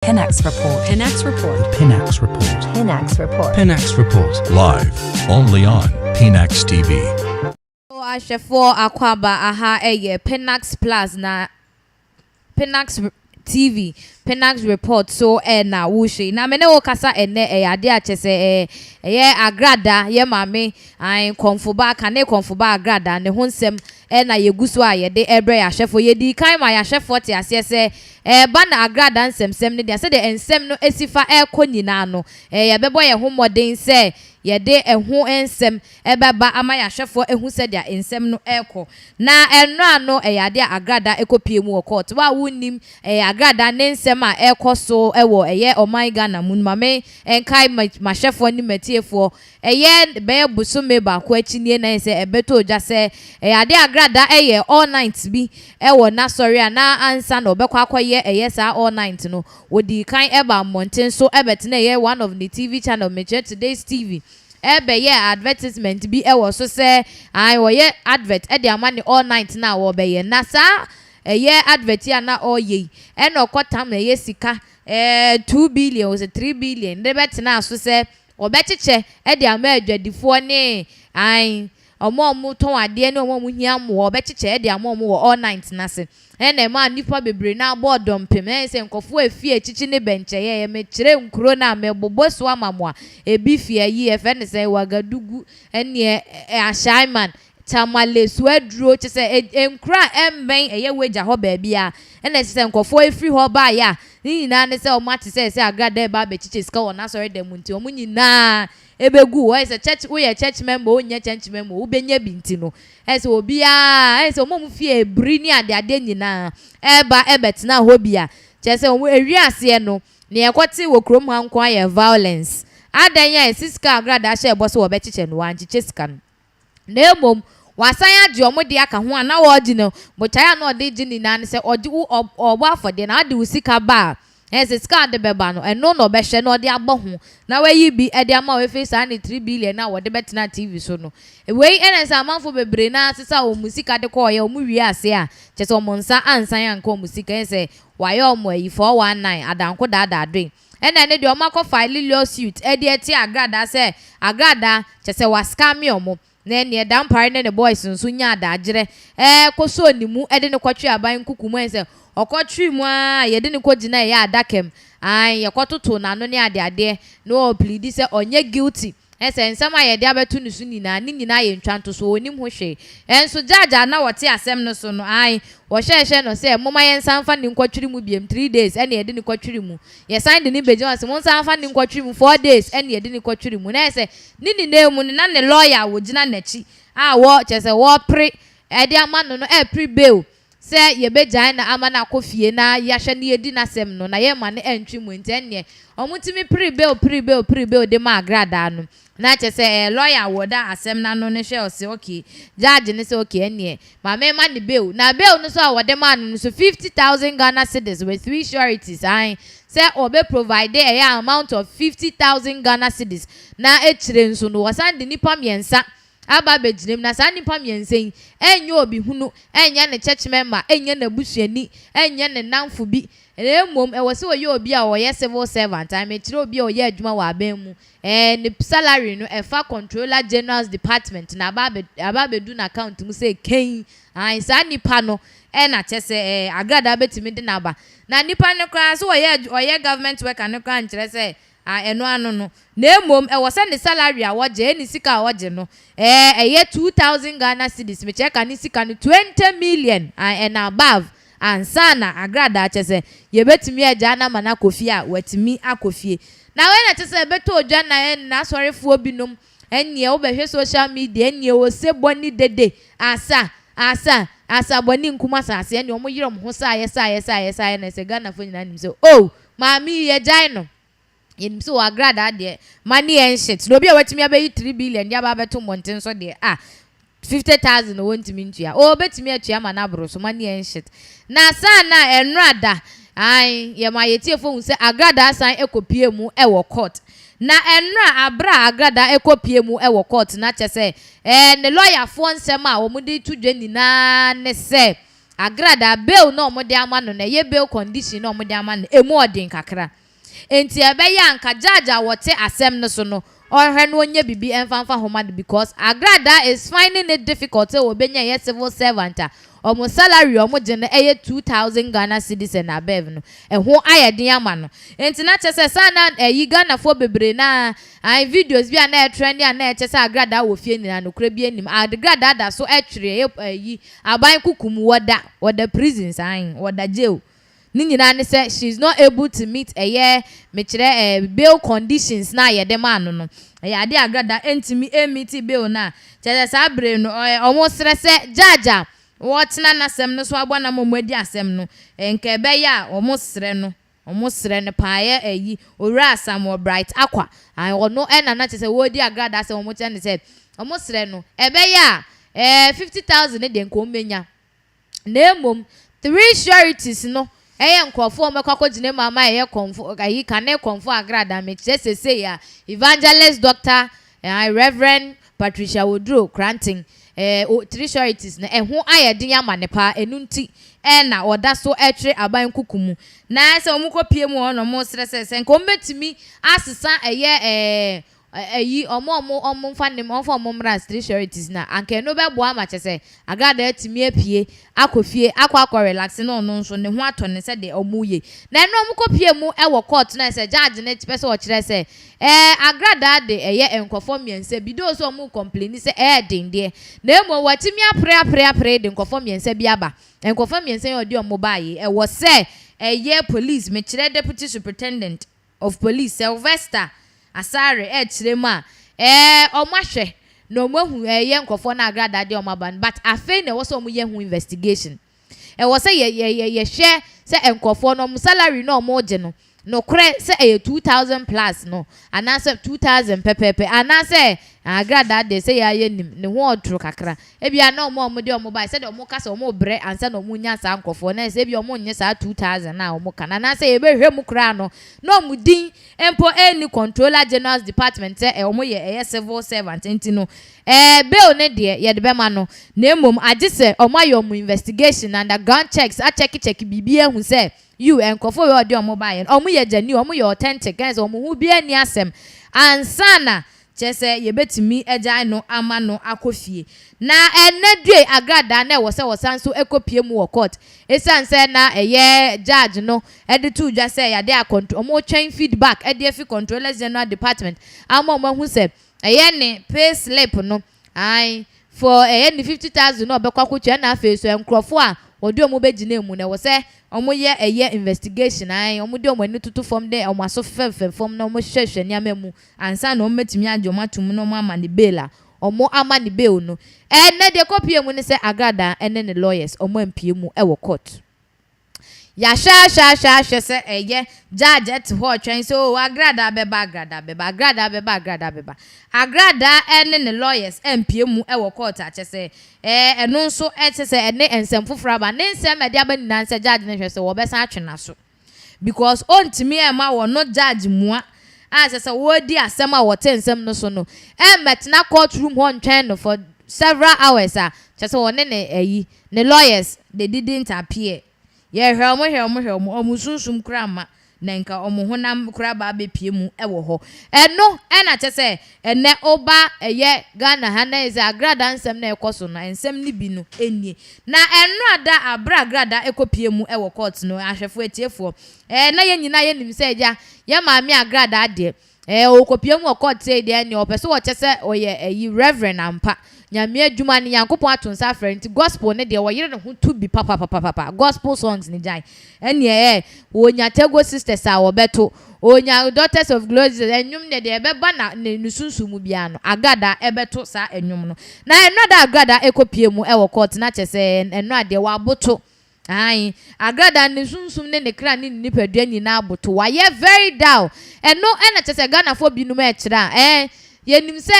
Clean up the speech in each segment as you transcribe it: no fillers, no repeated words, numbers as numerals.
Pinax Report. Pinax Report. Pinax Report. Pinax Report. Pinax Report. Live, only on Pinax TV. Ashefo akwaba aha eye Pinax Plus na Pinax TV, Pinax Report so na wushi na mene wo kasa ene ade achese Agradaa ye mame an konfoba kane konfoba Agradaa ne honsem na yeguso a ye de ebre Ashefo ye di kan ma Ashefo te ase se ba na Agradaa nsem ne de ase de ensem no esifa ekonyina no ye bebo ye homoden se ye de eho ensem ebeba ama Ashefo ehu se dia ensem no eko na enno ano ade Agradaa ekopie mu court wa wunim Agradaa ne nsem a ekoso ewo eye oman Ghana mun mame enkai Ashefo ni metiefo be busume ba ko achinie na se ebeto oja se ade Agradaa all night bi ewo na sorry na ansa na obekwa akoye sa all night no wodi kan eba mountain so ebetena one of the TV channel Meche Today's TV ebe advertisement bi ewo so se woye advert e de amani all night na wo be ye na sa advert ya na oye e no kotam na sika 2 billion or 3 billion de betena so se obechiche e de ama adwadifo ne omo ton ade ne omo hiam wo obechiche e de ama wo all night na se ene ma nipa bebre na boardom pem se nkofo afie echichi ne benche ye me kire nkuro na me boboso amamwa ebi fie yi efe ne se wagadugu ene ashaiman tamale suaduro chese enkura emben eye weja ho ba bia ene se nkofo efri ho ba ya nyina ne se o mate se Agradaa ba be chiche ska wona sorry dem nti o nyina ebegu wo ese church we church member onye church member wo benya binti no ese obia ese omom fie ebri ni ade nyina eba ebetena ho bia chese o ewiase no ne ekoti wo krom hankwa ye violence adanya siska Agradaa she eboso wo be chiche no wanchiche sika no na emom wasan age omode aka ho ana wo agi no bochaya na ode gi ni na ne se ode obo afode na ade usika ba ese ska de beba no eno no be hwe na ode abo ho na wayi bi ede ama we face ani 3 billion na wode betena TV so no we enensa amanfo bebre na sisa o musika de ko ye o mu wi ase a chese o monsa ansan anko musika ese waye o mo yi 419 adanko dada adwen ena ne de o makọ file lawsuit ede eti Agradaa se Agradaa chese waskami omo na ne dampare ne boys nso nya adagire koso nimu ede ne kwatwe aban kukumu ense okotwe mu a ye de ne kogina ye adakem ye kototo na no ne ade no plead se onye guilty ense nsama ye de abetu nusu nina ni nyina ye ntwanto so onim ho hwe enso jaja na wote asem no so no wo hwehwe no se moma ye nsanfa ne nkwatwiri mu biem 3 days ene ye de ne kwatwiri mu ye sign de ne beje wase mo nsanfa ne nkwatwiri mu 4 days ene ye de ne kwatwiri mu na ese ni nemu ne na ne lawyer wo gina nachi wo chese wo pre ede ama no pre bail se ye bejan na ama na akofie na ya hwe ne yedi na sem no na ye ma ne entwi mu ntenne omutimi pre bail de ma Agradaa no na chese lawyer woda asem na no ne hwe o se okay judge ne se okay ene ma me ma ne bail na bail no so awode ma no so 50,000 Ghana cedis with 3 sureties say obe provide a amount of 50,000 Ghana cedis na echire nso no wasan de nipa miensa aba bejinem na sa nipa miensen enye obi hunu enye ne church member enye na busuani enye ne namfo bi emom wose oye obi a oye civil servant echire obi a oye adwuma wa aban mu ne salary no efa controller general's department na aba bedu na account mu say ken sa nipa no na chese Agradaa betimi de na aba na nipa ne kra so oye government worker ne kra nkire say eno anu no na emom wose ne salary a woje ni sika a woje no 2,000 Ghana cedis me check ani sika no 20 million and above ansana Agradaa chese ye betimi aja na mana kofie a watimi akofie na we na chese beto odwa na asorefo binom enie wo behwe social media enie wo se boni dede asa boni nkuma asase enie omo yirom ho sa ye na se Ghana fo nyina nim se maami ye jai no yin so Agradaa de money and shit no be watimi abayi 3 billion dia ba beto monten so de 50,000 no wontimi ntua betimi atua ma na bro so money and shit na sa na enrada ye ma yetiefo hu se Agradaa san ekopie mu wo court na enra abra Agradaa ekopie mu wo court na chese ne lawyer fo nsem a wo mu de tudwa nina ne se Agradaa bail no omo de ama no na ye bail condition no omo de ama no emu odin kakra enti ebe ya anka judge a wote asem no so no or no onye bibi emfanfa homa because Agradaa is finding it difficult to obenya ye civil servant omo salary omo je no 2000 Ghana cedis and above no ho ayedin ama no enti na chese sana yi Ghana fo bebre na videos bi na trend ya na chese Agradaa wo fie ni na no kra bi anim Agradaa da so etwere yi aban kukum woda prisons woda jail ni nyina ne say she's not able to meet me kire bail conditions na ye de man no ade Agradaa entimi meet bail na chese sa bre no omo sere se jaja wotena na sem no so abona momadi asem no enka be ya omo sere no paaye owura asam bright akwa ono na chese wodi Agradaa se omo chene se omo sere no ebe ya 50,000 de nko menya na emom 3 sureties no nkofo mekwakwagine mama konfo ayi kane konfo Agradaa me chese ya evangelist doctor Reverend Patricia Wodro granting 3 sureties na ho ayedin amanepa enunti na oda so etwe aban kukumu na se omukopie mu ono mo sresese nko metimi asesa omo fanim onfo omra 3 sureties na anke no bebo ama chese Agradaa atimi apie akofie akwa relax na ono nso ne ho atone se de omuye na no omukopie mu court na se judge na tipe se o kire se Agradaa de enkofo miense bi do so omu complain se dende na emo watimi apre de enkofo miense bi aba enkofo miense ye odi omo baaye wo se police me kire deputy superintendent of police Sylvester Asare chirema omahwe no mahu enkofo na Agradaa de omaban but afei na wo so omu ye hu investigation wo se ye hwe se enkofo no salary no omo je no kre se 2000 plus no anase 2000 pepepe anase Agradaa de se ya nim ne ho otro kakra ebia na omo de omo ba se de omo kasa omo bre ansa na omo nya sa nkofo na se ebia omo nye sa 2000 na omo kana na se ebe hwe mu kra no na omo din empo any controller general's department omo ye civil servant enti no bail ne de ye de be ma no na emom agise omo ayo omo investigation and underground checks a check bibia hu se you enkofo we odi omo ba ye omo ye jani omo ye authentic guys omo hu bia ni asem ansana chese ye betimi ejan no ama no akofie na enedue Agradaa na wo se wo sanso ekopie mu wo court esanse na judge no editu dwa se ya de control omo twen feedback efi controllers general department ama omo hu se ne pay slip no for ni 50,000 no obekwa kwotwa na afi so enkrofo a odi omo begina mu na wo se omo ye investigation omo de omo ni tutu form de omo aso fem form na omo hwehwe ni amamu ansa na omo metimi age omo atum no omo ama ni bail omo ama ni bail no na de kopie mu ni se Agradaa ne lawyers omo ampie mu wo court ya sha se judge at ho twen so Agradaa beba Agradaa ne lawyers ampie mu wo court a chese eno nso chese ne ensem foforo ba ne ensem ade aba nina nse judge ne hwese wo besa atwena so because ontimi ema wo no judge mua chese wo di asem a wo te ensem no so no metna courtroom ho ntwen no for several hours chese wo ne lawyers they didn't appear ye hwe omo sunsum krama na nka omo honam kra ba bepie mu wo ho eno na chese ene oba Ghana ha na eze Agradaa nsem na ekoso na ensem ni bi no enie na eno ada Agradaa ekopie mu wo court no ahwefo etiefo na ye nyina ye nim se ja ye maami Agradaa de okopie mu court say de ne opeso wo chese oye reverend ampa nyame adwuma ne yankopon atonsa afrent gospel ne de wo yire ne ho to bi papa gospel songs ne jai ene wonya tego sisters a wo beto onya daughters of glory enwum ne de beba na ne sunsumu bia no Agradaa ebeto sa enwum no na eno da Agradaa ekopie mu wo court na chese eno ade wa aboto Agradaa ne sunsum ne kra ne nipadua nyina aboto wa ye very down eno na chese Ghana fo bi no ma ekira ye nim se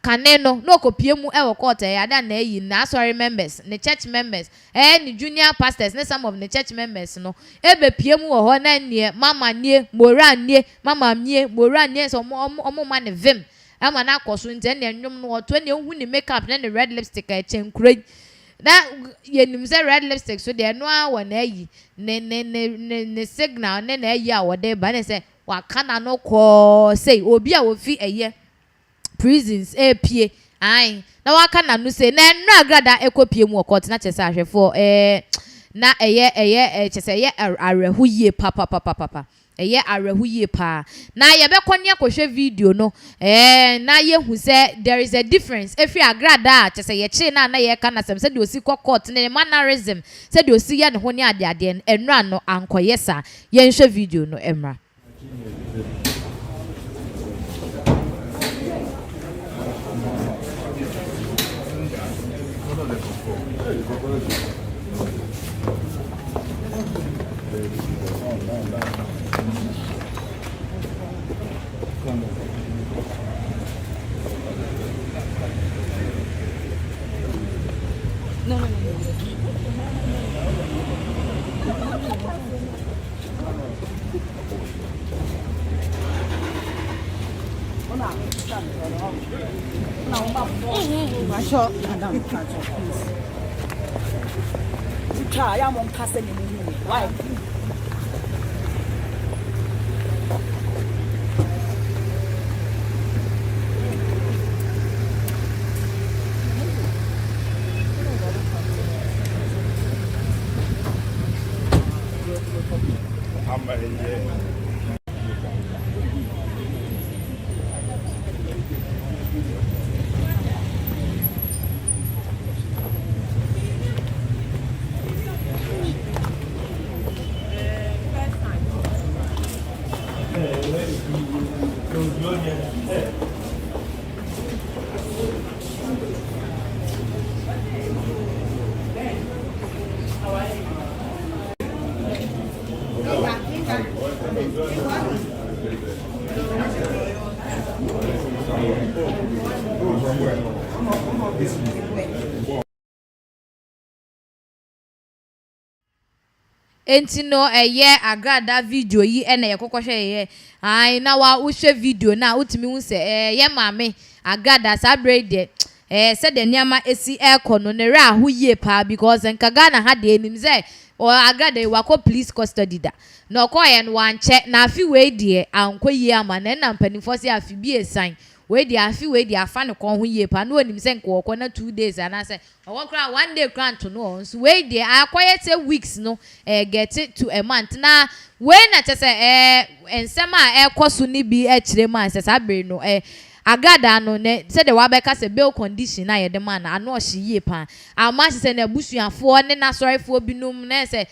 kane no kopie mu wo court ada na yi na sorry members ne church members ne junior pastors ne some of the church members no ebe pie mu wo ho na nie mama nie mora nie mama nie mora nie so omo ma ne vim ama na akoso nte ne nwom no to ne hu ne makeup ne red lipstick a chenkure that yenim say red lipstick so there no one ayi ne signal ne na ayi a wode ba ne say wa kana no ko say obi a wo fi eye prisons pie ai na wa kana no say na no Agradaa ekopie mu court na chese ahwefo na eye chese eye arehu yie papa eye arehu yie pa na ye be konia kohwe video no na ye hu say there is a difference if you Agradaa chese ye che na ye kana sem say de osi court ne mannerism say de osi ye ne ho ne ade enra no ankoye sa ye nhwe video no emra. No. Enti no Agradaa video yi ena ye kokohwe ye ai na wa uhwe video na utimi hu se ye maame Agradaa sabre de said the nyama esi no ne ra ho yie pa because nkaga na ha de enim se o Agradaa wako police custody da na okoye no wanche na afi we de ankwa ama na mpanimfo se afi bi esan we de afa ne kon ho yie pa na onim se nko na 2 days ana se o kra 1 day grant no so we de akoye te weeks no get it to a month na we na chese ensema ekoso ni bi kire man se sabre no Agradaa no ne se de wa beka se bail condition na ye de man na no hye yie pa ama se na busuafo ne na sorryfo binum na se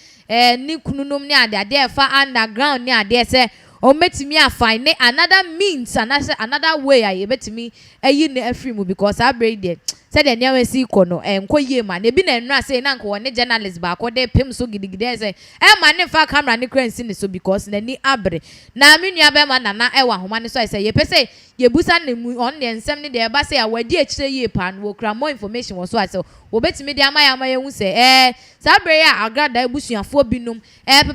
ni kununum ni ade fa underground ni ade se o metimi afine another means another way I betimi ayi ne afri mu because abre de said the nyawe si kono enko yie ma na bi na enra say na nko ne journalist ba ko de pem so gidigide say ma ne fa camera ne kransi ne so because na ni abre na menua be ma na wa homa ne so say ye pese ye busa ne mu on ne nsem ne de ba say awadi akire yie pa no wo kra more information wo so ase wo betimi de ama ye hu say sabre ya Agradaa busuafo binum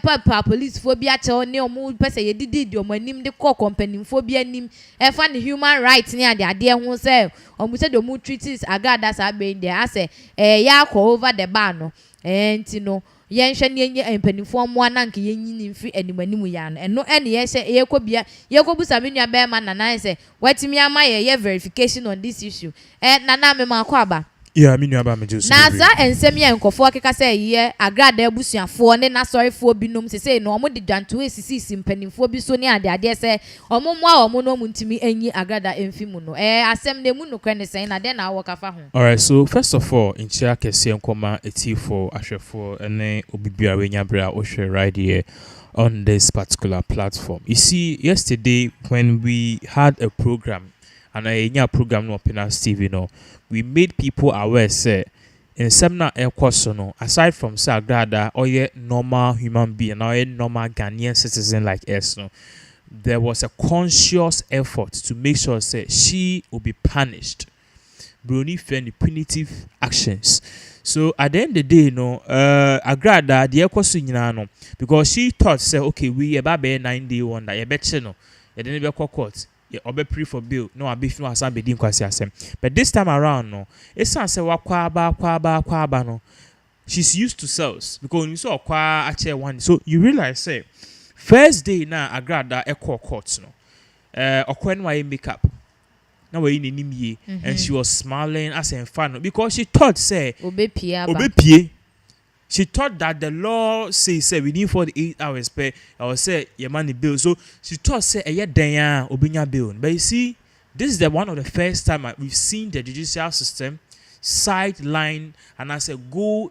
papa police fo bi ache ne o mu pese ye didi di o manim de call company fo bi anim fa ne human rights ne ade hu say o mu say do mu treaties Agradaa sabre de ase ya ko over the bar no enti no yenhwe ne enye empanifo mo ananka yenyini mfi animanimu ya no eno ene ye kobia ye kobusa menua be ma nana se watimi ama ye verification on this issue nana me ma kwa ba yeah menua ba me juice na za ensem ye nkofo akeka se ye Agradaa busuafo ne na sorryfo binom se no omo de dwanto esisi mpanimfo bi so ne ade se omo mo omo no muntimi enyi Agradaa emfimu no asem ne mu no kwane se na de na awokafa ho. All right, so first of all in chia kese nkoma etifo ahwefo ene obibia wenyabra o hwe right here on this particular platform. You see, yesterday when we had a program and a program no Pinax TV no, we made people aware say in some na ekoso no aside from Agradaa or ye normal human being or ye normal Ghanaian citizen like us no, there was a conscious effort to make sure say she will be punished. Brony fend punitive actions. So at the end of the day, no, Agradaa the ekoso nyina no, because she thought say okay we about 9 day wonder ye betche no, ye didn't be court. yeah, obe pre for bill. No, I be no asan be din kwasi asem. But this time around, no, it's not say kwaba no. She's used to sales because when you saw kwa ache one, so you realize say first day na Agradaa echo court no. Okwen wa makeup. Now we in nimye and she was smiling as in fun because she thought say obe she thought that the law says within 48 hours pay or say your money bill. So she thought say denya obinya bill. But you see, this is the one of the first time we've seen the judicial system sideline and I say go.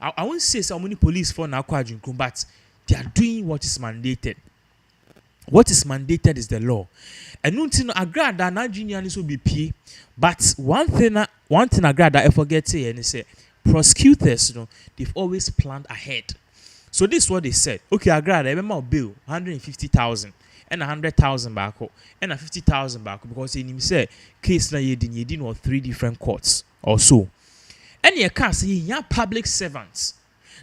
I won't say so many police for now, but they are doing what is mandated. What is mandated is the law. And nothing Agradaa na junior will be pay. But one thing Agradaa I forget to say and say prosecutors, they've always planned ahead. So this is what they said. Okay, Agradaa, remember bill 150,000 and 100,000 back and 50,000 back because he said case na yedin or 3 different courts or so. And you can't say you public servants.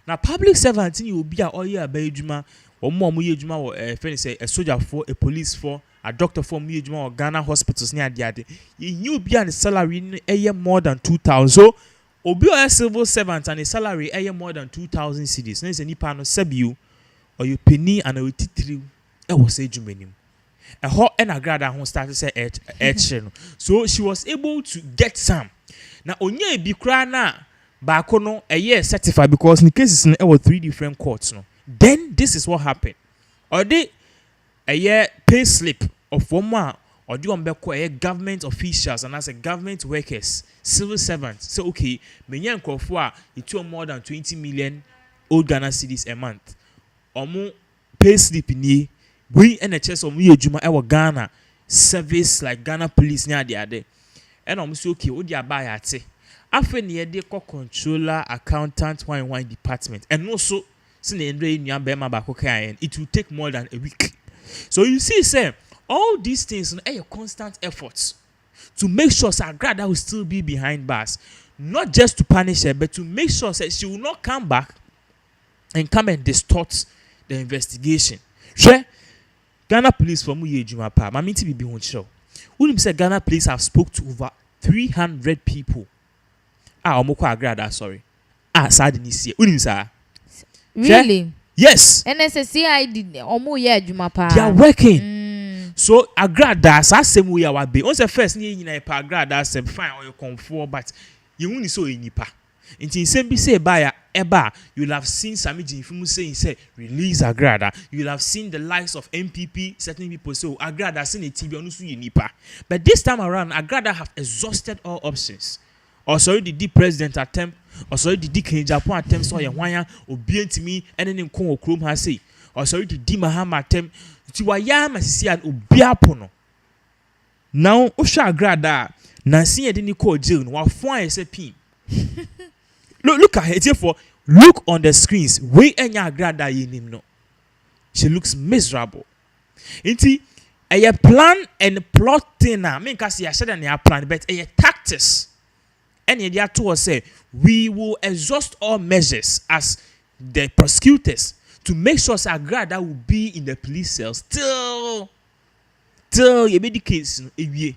Now public servants you will be a all year bayjuma or more muyjuma or friend say a soldier for a police for a doctor for muyjuma or Ghana hospitals near the other. You be on a salary a year more than 2,000. So obi a civil servant and a salary a year more than 2,000 cedis. No is any pan of sebu or you penny and a titri. I was say jumenim. A hot and Agradaa who started say so she was able to get some. Now onye bi kra na baako no a year certified because in cases there were 3 different courts no. Then this is what happened. Or they a year pay slip of one or do a government officials and as a government workers, civil servants. So okay, menyan kwafo it more than 20 million old Ghana cedis a month. Omo pay slip ni we NHS omo yejuma e Ghana service like Ghana police near the other. And I'm so okay, what you buy at say? After near the controller, accountant, wine department, and also it will take more than a week. So you see, sir, all these things are your constant efforts to make sure Agradaa will still be behind bars, not just to punish her, but to make sure that she will not come back and come and distort the investigation. Sure, Ghana police from Ujuma Pa, my meeting be on show. Wouldn't say Ghana police have spoke to over 300 people. Omoko Agradaa, sorry. Sadini see. Wouldn't say. Really? Yes. NSCID omo ye adwuma pa. They are working. So Agradaa sa same way our be. Once the first ni nyina pa Agradaa say fine or you comfort but you woni so enipa. Inti same be say buyer eba you'll have seen Sami Jinfimu saying say release Agradaa. You'll have seen the likes of MPP certain people say Agradaa seen a TV onu so enipa. But this time around Agradaa have exhausted all options. Or sorry the president attempt or sorry the King Japan attempt so ye hwan obi antimi ene ne nko okrom ha say or sorry the Mahama attempt ti wa ya masisi an obi apono. Now Osha Agradaa na sin ye de ni call jail no wa fon ay say pin. Look at it for look on the screens. We enya Agradaa yenim no. She looks miserable. Inti a plan and plotting na me ka say ya said na plan but a tactics. And the two say we will exhaust all measures as the prosecutors to make sure Agradaa will be in the police cells till you made the case. And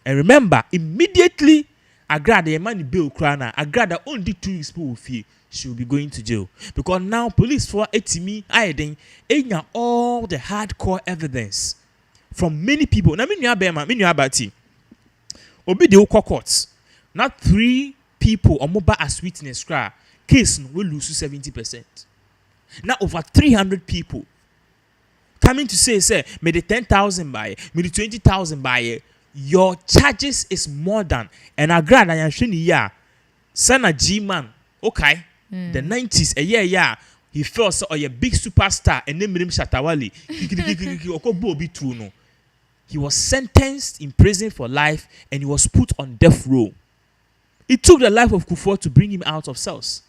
remember, immediately Agradaa money bill crana Agradaa only 2 weeks will fee she will be going to jail because now police for etimi aiden enya all the hardcore evidence from many people. Na me nua bema me nua abati obi de courts. Not 3 people or mobile as witness cry case will lose 70%. Now over 300 people coming to say may the 10,000 buy, may the 20,000 buy. Your charges is more than and Agradaa yanshini ya Sana G man okay the 90s a year he felt so a big superstar and then Shatawali he was sentenced in prison for life and he was put on death row. It took the life of Kufuor to bring him out of cells.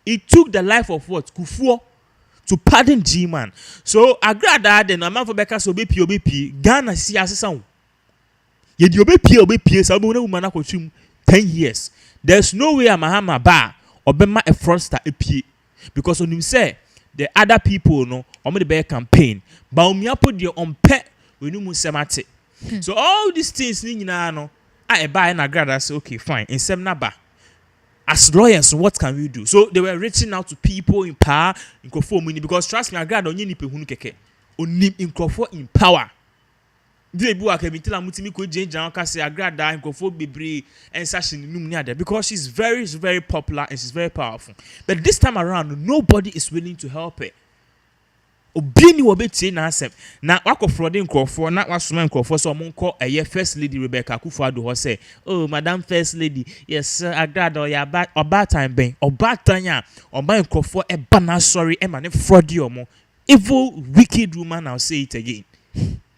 It took the life of what? Kufuor to pardon G-Man. So Agradaa then a man for Becca so OBP Ghana see assassin. Yet you OBP so woman 10 years. There's no way a Mahama bar or Bema a fraudster AP because when you say the other people no only the bear campaign but put your on pet when you musemate. So all these things ni nyina no I buy na Agradaa say okay fine in sem na ba. As lawyers, what can we do? So they were reaching out to people in power, in money, because trust me, Agradaa only nipe hunu keke, only in in power. They bu akabi tell amutimi ko change down kasi Agradaa in bebre and such in num there because she's very very popular and she's very powerful. But this time around, nobody is willing to help her. Obini wobeti na asem na wako frauding nkrofo na wasoma nkrofo so monko eye first lady Rebecca Akufo-Addo ho say oh madam first lady yes sir Agradaa ya oba time ben oba tanya oba nkrofo e bana sorry e mane fraud omo evil wicked woman. I'll say it again,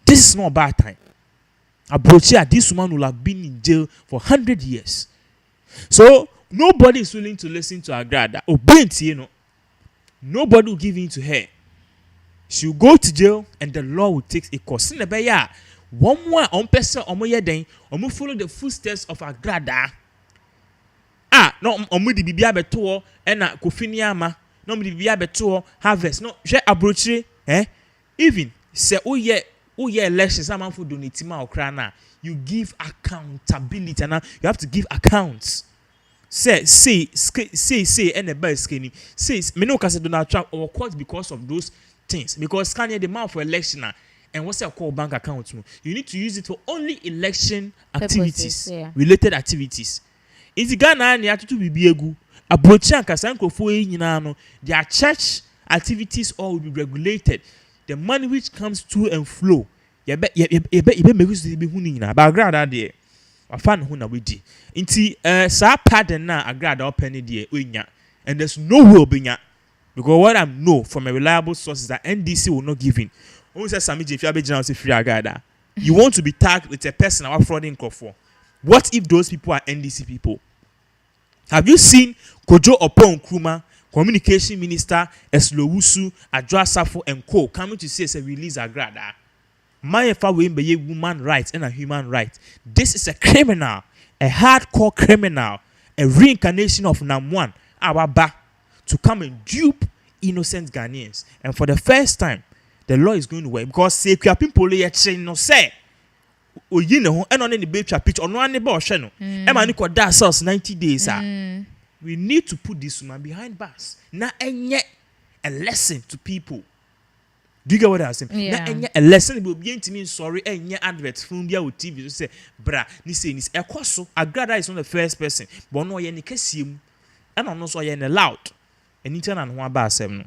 this is not bad time. Abrochia, this woman will have been in jail for 100 years. So nobody is willing to listen to Agradaa. Obenti you know, nobody will give in to her. She will go to jail and the law will take a course. One more on person on my day, or follow the footsteps of Agradaa. No, omudi bibia beto and kofiniama, no bibia beto harvest. No, je abrochi, even say oh yeah elections, someone for donatima or crana. You give accountability and you have to give accounts. Say, and the best skinny says, me no kase Donald Trump or court because of those things, because can the amount for election and what's your call bank account? You need to use it for only election activities, related activities. In the Ghana, you have to be egu. Abrocha kasanko for no, their church activities all will be regulated. The money which comes to and flow, you bet me who's the be hunina. But Agradaa there, I found huna wedi. Inti sa pardon na Agradaa open there unya, and there's no will be nya. Because what I know from a reliable source is that NDC will not give in. Who says Samiji if you have a free Agradaa? You want to be tagged with a person or frauding for. What if those people are NDC people? Have you seen Kojo Opon Nkrumah, Communication Minister, Eslowusu, Adwoa Safo and Co. coming to say a release Agradaa? My we be woman rights and a human right. This is a criminal, a hardcore criminal, a reincarnation of Nam1, our back, to come and dupe innocent Ghanaians. And for the first time, the law is going to work because say people no say o yi ne ho and on the baby pitch on one neighbor no e ma ni ko da cells 90 days. We need to put this woman behind bars. Na enye a lesson to people. Do you get what I'm saying? Yeah. Na enye a lesson will be to me sorry enye adverts film bia with TV to say bra ni say ni ekoso Agradaa is not the first person but no ye ni kesiem and on so ye na loud. Anything and one bar no.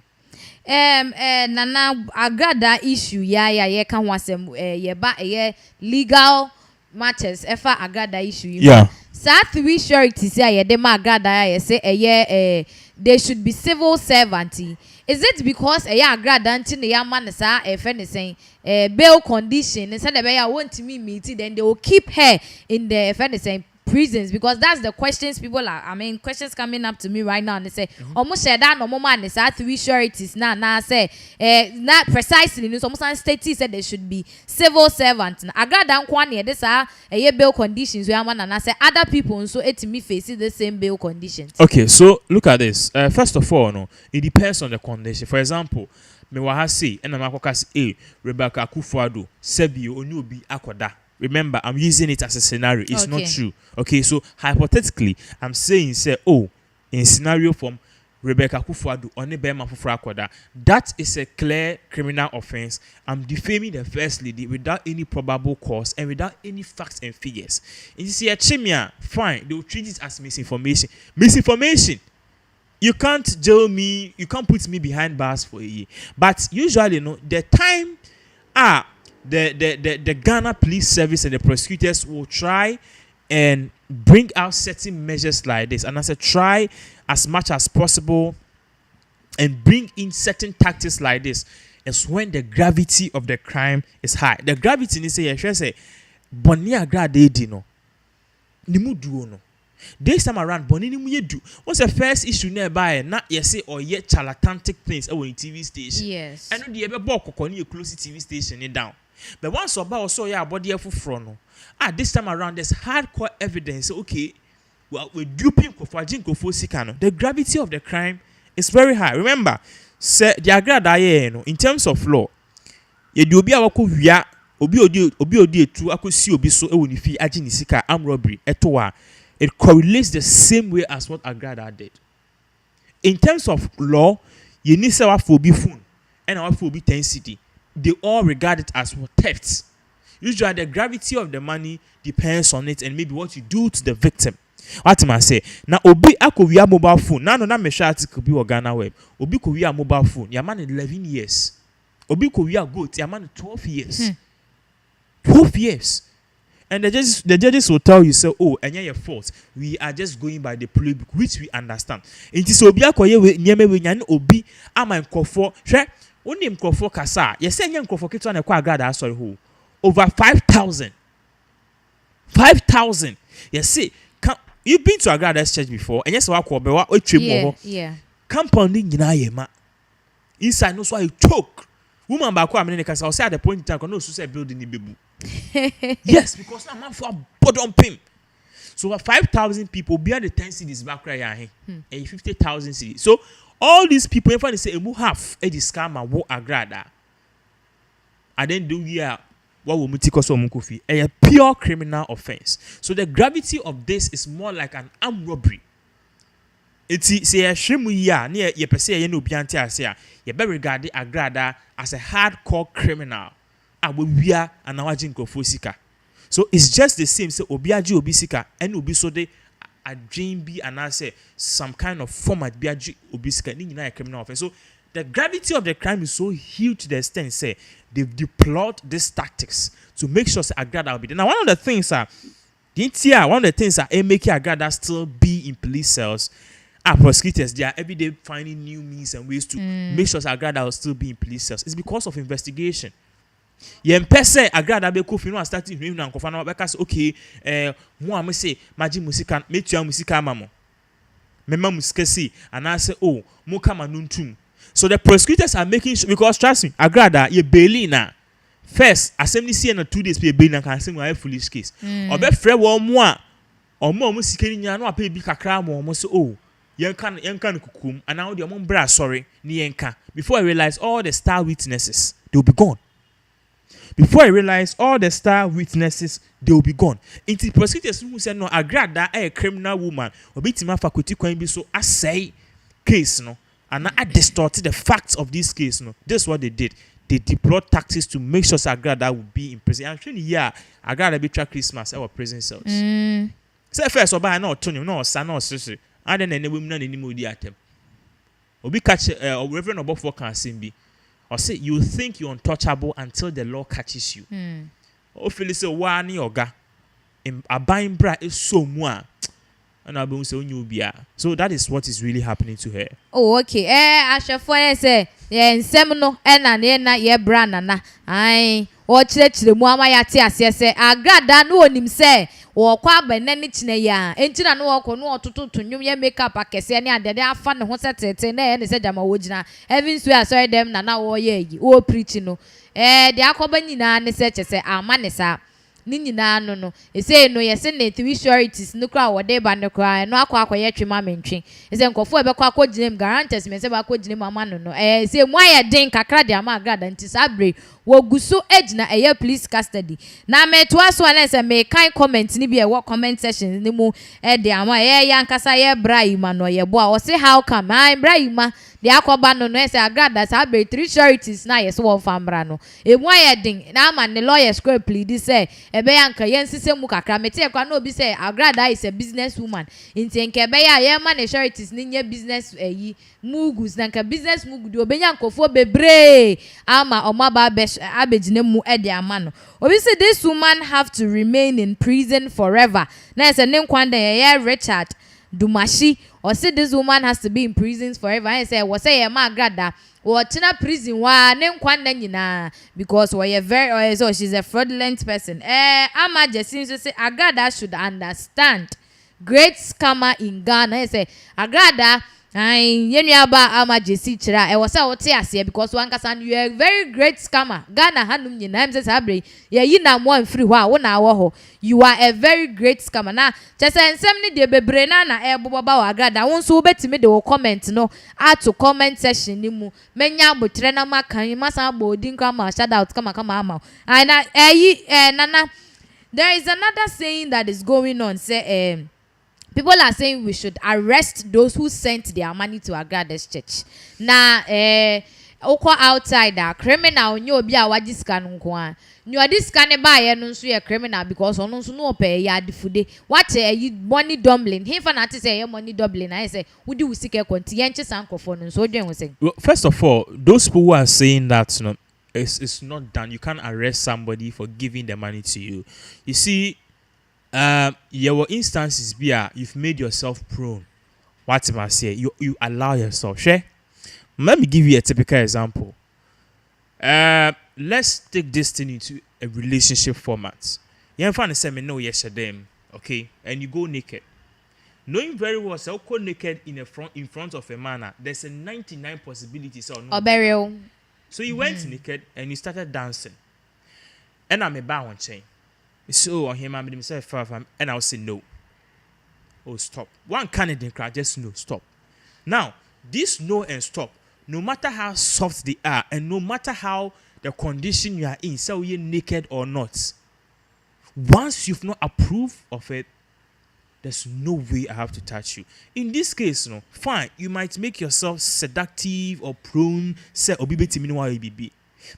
Nana Agradaa issue ye kan wasem ye ba ye legal matters efa Agradaa issue. Yeah. Sa three sureties ye de ma Agradaa ye say they should be civil servant. Is it because Agradaa nti ne ya man sa friend is saying bail condition instead of want me meet then they will keep her in the friend is saying prisons, because that's the questions people are. I mean, questions coming up to me right now and they say, almost share that no more man is at three sureties now say not precisely news almost state said they should be civil servants. Agradaa nkwane this are a bail conditions where man and I say other people so it me facing the same bail conditions. Okay, so look at this. First of all, no, it depends on the condition. For example, me wa say and I'm say Rebecca Akufo-Addo Sebi Onubi Akoda. Remember, I'm using it as a scenario. It's not true. Okay, so hypothetically, I'm saying, say, oh, in scenario form, Rebecca Akufo-Addo, Onebema Fufra, that is a clear criminal offense. I'm defaming the first lady without any probable cause and without any facts and figures. And you see, a chimia, fine, they will treat it as misinformation. Misinformation. You can't jail me, you can't put me behind bars for a year. But usually, the time the Ghana Police Service and the prosecutors will try and bring out certain measures like this, and I said try as much as possible and bring in certain tactics like this. Is when the gravity of the crime is high. The gravity is say Boni Agradaa di no nimu duo no. This time around Boni nimu yedu. What's the first issue nearby? Not say or yet charlatantic things on TV station. Yes. I know the ever balk on you close TV station it down. But once about so yeah body for front. This time around there's hardcore evidence. Okay, well we're duping Kofa. The gravity of the crime is very high. Remember, say the Agradaa in terms of law, you do be our obi etu akosi obi so ewo ni fi agi ni sika armed robbery eto a it correlates the same way as what Agradaa did. In terms of law, you need to have obi phone and have obi 10 cedi. They all regard it as theft. Usually the gravity of the money depends on it and maybe what you do to the victim. What am I say? Now obi akowi mobile phone. Now no na me share article bi o Ghana web. Obi kowi mobile phone. Your man 11 years. Obi kowi goat. Your man 12 years. 12 years. And the judges will tell you, say, oh, and your fault. We are just going by the playbook, which we understand. It is obi akoye we nyeme we nyan obi ama nkofo. Hwe, oni nkofo kasa. Ye say nyan nkofo keto na kwa Agradaa sorry ho. Over 5,000. 5,000. You see, you've been to Agrada's church before, and yes, yeah. Compounding nyina inside knows why you choke. Woman back home, I say at the point in time, no suicide building in Bebu. Yes, because I'm not for a bottom pin. So 5,000 people behind the 10 cities back right here, 50,000 cities. So all these people, if I say, you have a scam and what Agradaa, and then do here. What will a pure criminal offense. So the gravity of this is more like an armed robbery. It's say a shame ya near ye per se no bianti asia. You better regard Agradaa as a hardcore criminal. Abubia and awajin kofosika. So it's just the same. So obiaji obisika and obisode a dream be and I say some kind of format biaji obisika ni a criminal offense. So the gravity of the crime is so huge to the extent say they've deployed these tactics to make sure Agradaa will be there. Now, one of the things that make Agradaa still be in police cells are prosecutors. They are every day finding new means and ways to make sure Agradaa will still be in police cells. It's because of investigation. Yempese Agradaa be ko finu starting him na nkofana obeka okay mo am say maji musika metua musika mamo mema musika si and I say oh mo kama nuntum. So the prosecutors are making sure, because trust me, Agradaa ye bail na first assembly see na 2 days be bail na can say we foolish case. Obe frɛ wo mo a omo sikani nya no apɛ bi kakra mo say oh yenka kukum and now the omo bra sorry ni yenka before I realize all the star witnesses they will be gone. Before I realize all the star witnesses they will be gone. Until prosecutors who say no Agradaa a criminal woman obi tima fakulty kwan bi so asay case no. And I distorted the facts of this case. No, this is what they did. They deployed tactics to make sure Agradaa would be in prison. I'm sure, yeah, Agradaa be Accra Christmas our prison cells. Say first, oba na otonyo no osa na osese. And then any women na anymore di atem. Obi catch Reverend Obofo can be. Or say you think you're untouchable until the law catches you. O feel say wa ni oga. Abain bra is so more. So that is what is really happening to her. Oh, okay. Ashafo say, nsem no na ye bra nana. Ai, o chire mu ama ya te ase say Agradaa no onim say wo kwa banani chine ya. Enti na no wo no ototo nnwom ye makeup akese ne ade afa ne ho setete na ye ne se jama wo gina. Even so asori dem na wo ye yi. Wo preach no. De akoba nyina ne se che say ama ne sa. Nina no say no yes na 3 sureties no kra wode ba no kra no akwa twema mentwe say nkofo e be kwa akoginem guarantors me say ba akoginem ama no say mu aye den kakra de ama Agradaa nti sabre woguso ejina eye police custody na me to aso na say me kan comment ni bi e wo comment section ni mu de ama yankasa ye Brahima no ye bo a o say how come Brahima de akoba no say Agradaa sabre 3 sureties na yes wo famra no emu aye den na ama ne lawyer square plead say ebe yanka yensise mu kakra mete kwa na obi say Agradaa is a business woman nti nke ebe ya man sureties ni nye business mugus na nka business mugu di obenya nkofo bebre ama omaba abegine mu ede ama no obi say this woman have to remain in prison forever na say ne nkwanda ye Richard Dumashi or say this woman has to be in prison forever and say what say ma Agradaa China prison wa ne nkwanda nyina because we are very so she's a fraudulent person. Ama just seems to say Agradaa should understand great scammer in Ghana. I say Agradaa Yenuaba ama jesi chira e wasa wote ase because one kasa you are a very great scammer Ghana hanum nyina em say sabre ye na mo amfiri ho a wo na wo ho you are a very great scammer na chese ensem ne de bebre na e boboba wa Agradaa won so betimi de wo comment no ato comment section ni mu menya abotre na makan masa bodin kama shout out kama ama and nana there is another saying that is going on say people are saying we should arrest those who sent their money to Agrada's church. Na oko outside that criminal nyo obi a waji sika no nko a. Nyo adi sika ne ba ye no nso ye criminal because ono nso no pay ya difude. What money dumpling. He fa na te say money dumpling. I say wudi usika konti ye nche sankofo no nso odwen wo say. First of all, those people who are saying that it's not done. You can't arrest somebody for giving the money to you. You see, there were instances where you've made yourself prone. What am I say? You allow yourself. Share. Let me give you a typical example. Let's take this thing into a relationship format. You find say me no yes them, okay, and you go naked. Knowing very well, so go naked in front of a man, there's a 99 possibility so no. Burial. So you went naked and you started dancing. And I'm a bow on chain. So on him, I'm himself and I'll say no. Oh, stop. One Canadian crowd, just no, stop. Now, this no and stop, no matter how soft they are, and no matter how the condition you are in, so you're naked or not, once you've not approved of it, there's no way I have to touch you. In this case, fine, you might make yourself seductive or prone, say obibe.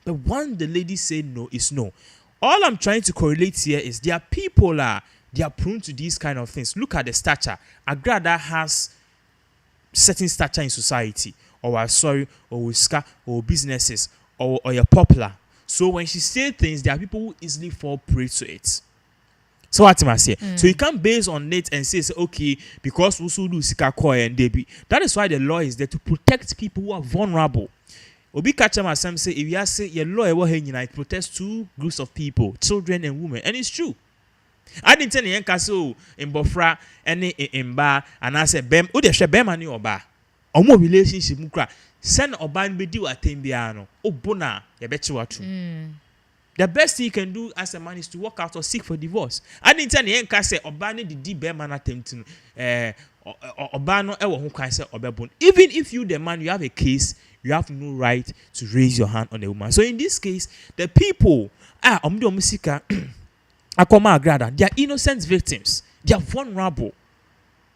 But when the lady said no, is no. All I'm trying to correlate here is there are people they are prone to these kind of things. Look at the stature. Agradaa has certain stature in society, or or businesses, or you're popular. So when she says things, there are people who easily fall prey to it. So what am I saying? So you can't base on it and say okay, because also do sika koi and debi. That is why the law is there to protect people who are vulnerable. Obi catch them as some say if you say your law it protects two groups of people, children and women, and it's true. I didn't tell you castle in Bofra and in bar and I said bem o de share bem ani oba. Omo relationship mukra send oba be di watembiano. O bona ye bet you what. The best thing you can do as a man is to walk out or seek for divorce. I didn't tell you say oba ne di bem man attempting oba no e wo ho kwan say obebon. Even if you the man you have a case, you have no right to raise your hand on a woman. So in this case, the people musika akoma Agradaa, they are innocent victims. They are vulnerable.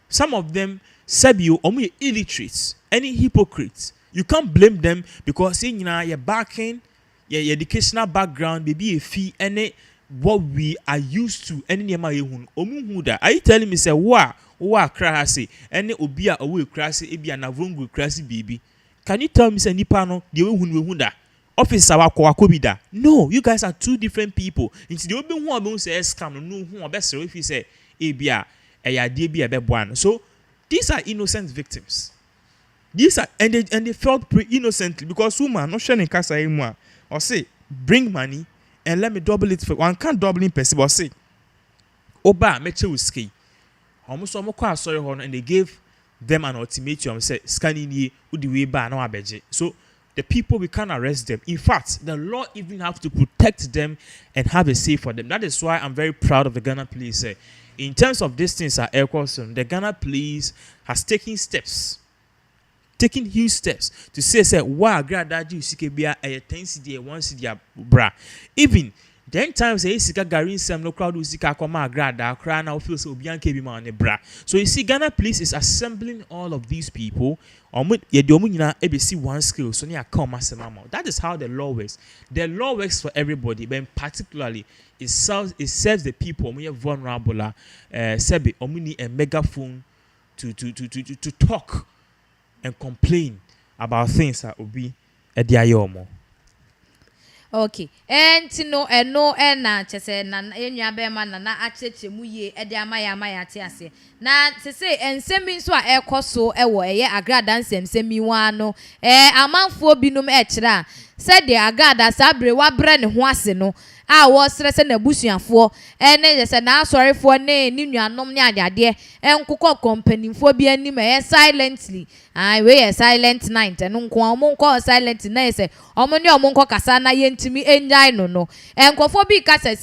Some of them sebio omu illiterates, any hypocrites. You can't blame them because your backing, your educational background, maybe a fee, any what we are used to. Any yema omu are you telling me say wa krasi any obia owu krasi ebi anavungu krasi baby? Can you tell me say nipa no the way we da officer wakobida? No, you guys are two different people. Into the obi hu obi say scam no hu obesere if you say ebia eyade bi ebeboa. So these are innocent victims. These are and they felt innocently because woman no share in kasa emu or say bring money and let me double it for one can't double in person but say oba meche uski almost sorry and they gave them an ultimatum say scanning ye udiwe ba na abeje. So the people, we can't arrest them. In fact, the law even have to protect them and have a say for them. That is why I'm very proud of the Ghana police. In terms of these things at Aircross, the Ghana police has taken huge steps to say why Agradaa you seek be a 10 cedi 1 cedi bra. Even then times sika garin sem no crowd sika koma Agradaa cry now feel so obianke bi ma ne bra. So you see Ghana police is assembling all of these people. See one skill so that is how the law works. The law works for everybody, but particularly it serves the people when you're vulnerable. Sebi omuni a megaphone to talk and complain about things that will be a diayomo. Okay. And no na chese na enua be ma na acheche mu ye e de amaya te ase. Na se ensemi so a ekoso e wo eye Agradaa nsemi wa no amanfo binom e kire a se de Agradaa sabre wa bre ne ho ase no wo sere se na busuafo ene se na asorefo ne ni nuanom ne ade enkokọ company fo bi anim silently we silent night eno nko omo nko silent na se omo ne omo nko kasa na ye ntimi enjai no enkofo bi ka se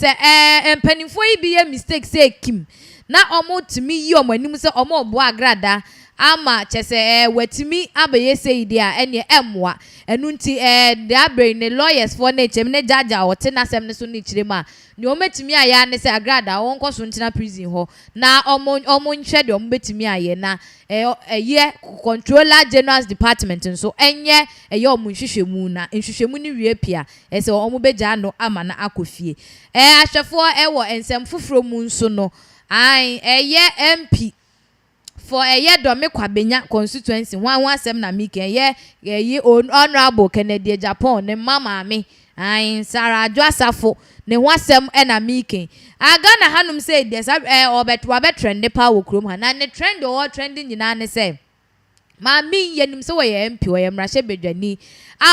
empanifo yi bi ye mistake se kim na omo timi yi omo anim se omo obo Agradaa ama chese wetimi abeye say dia ene emwa enu nti da brain ne lawyers for na chem ne jaja wote na sem ne so ne chirema ne ometimi aya ne se Agradaa won koso ntina prison ho na omo nhwe de omo betimi aye na eye controller general's department nso enye eye omo nhwehwemu na nhwehwemu ni wie pia ese omo beja no ama na akofie ahwefo ewo ensem foforo mu nso no eye MP for Dome Kwabenya constituency one asem na mike ye honorable Kennedy Japan ne mama me Sarah Adwoa Safo ne wasem na mike aga na hanum say there's obet trend pa wo krom ha na ne trend o trending nyina ne say ma mi yenim so we MP we mrahye bedwani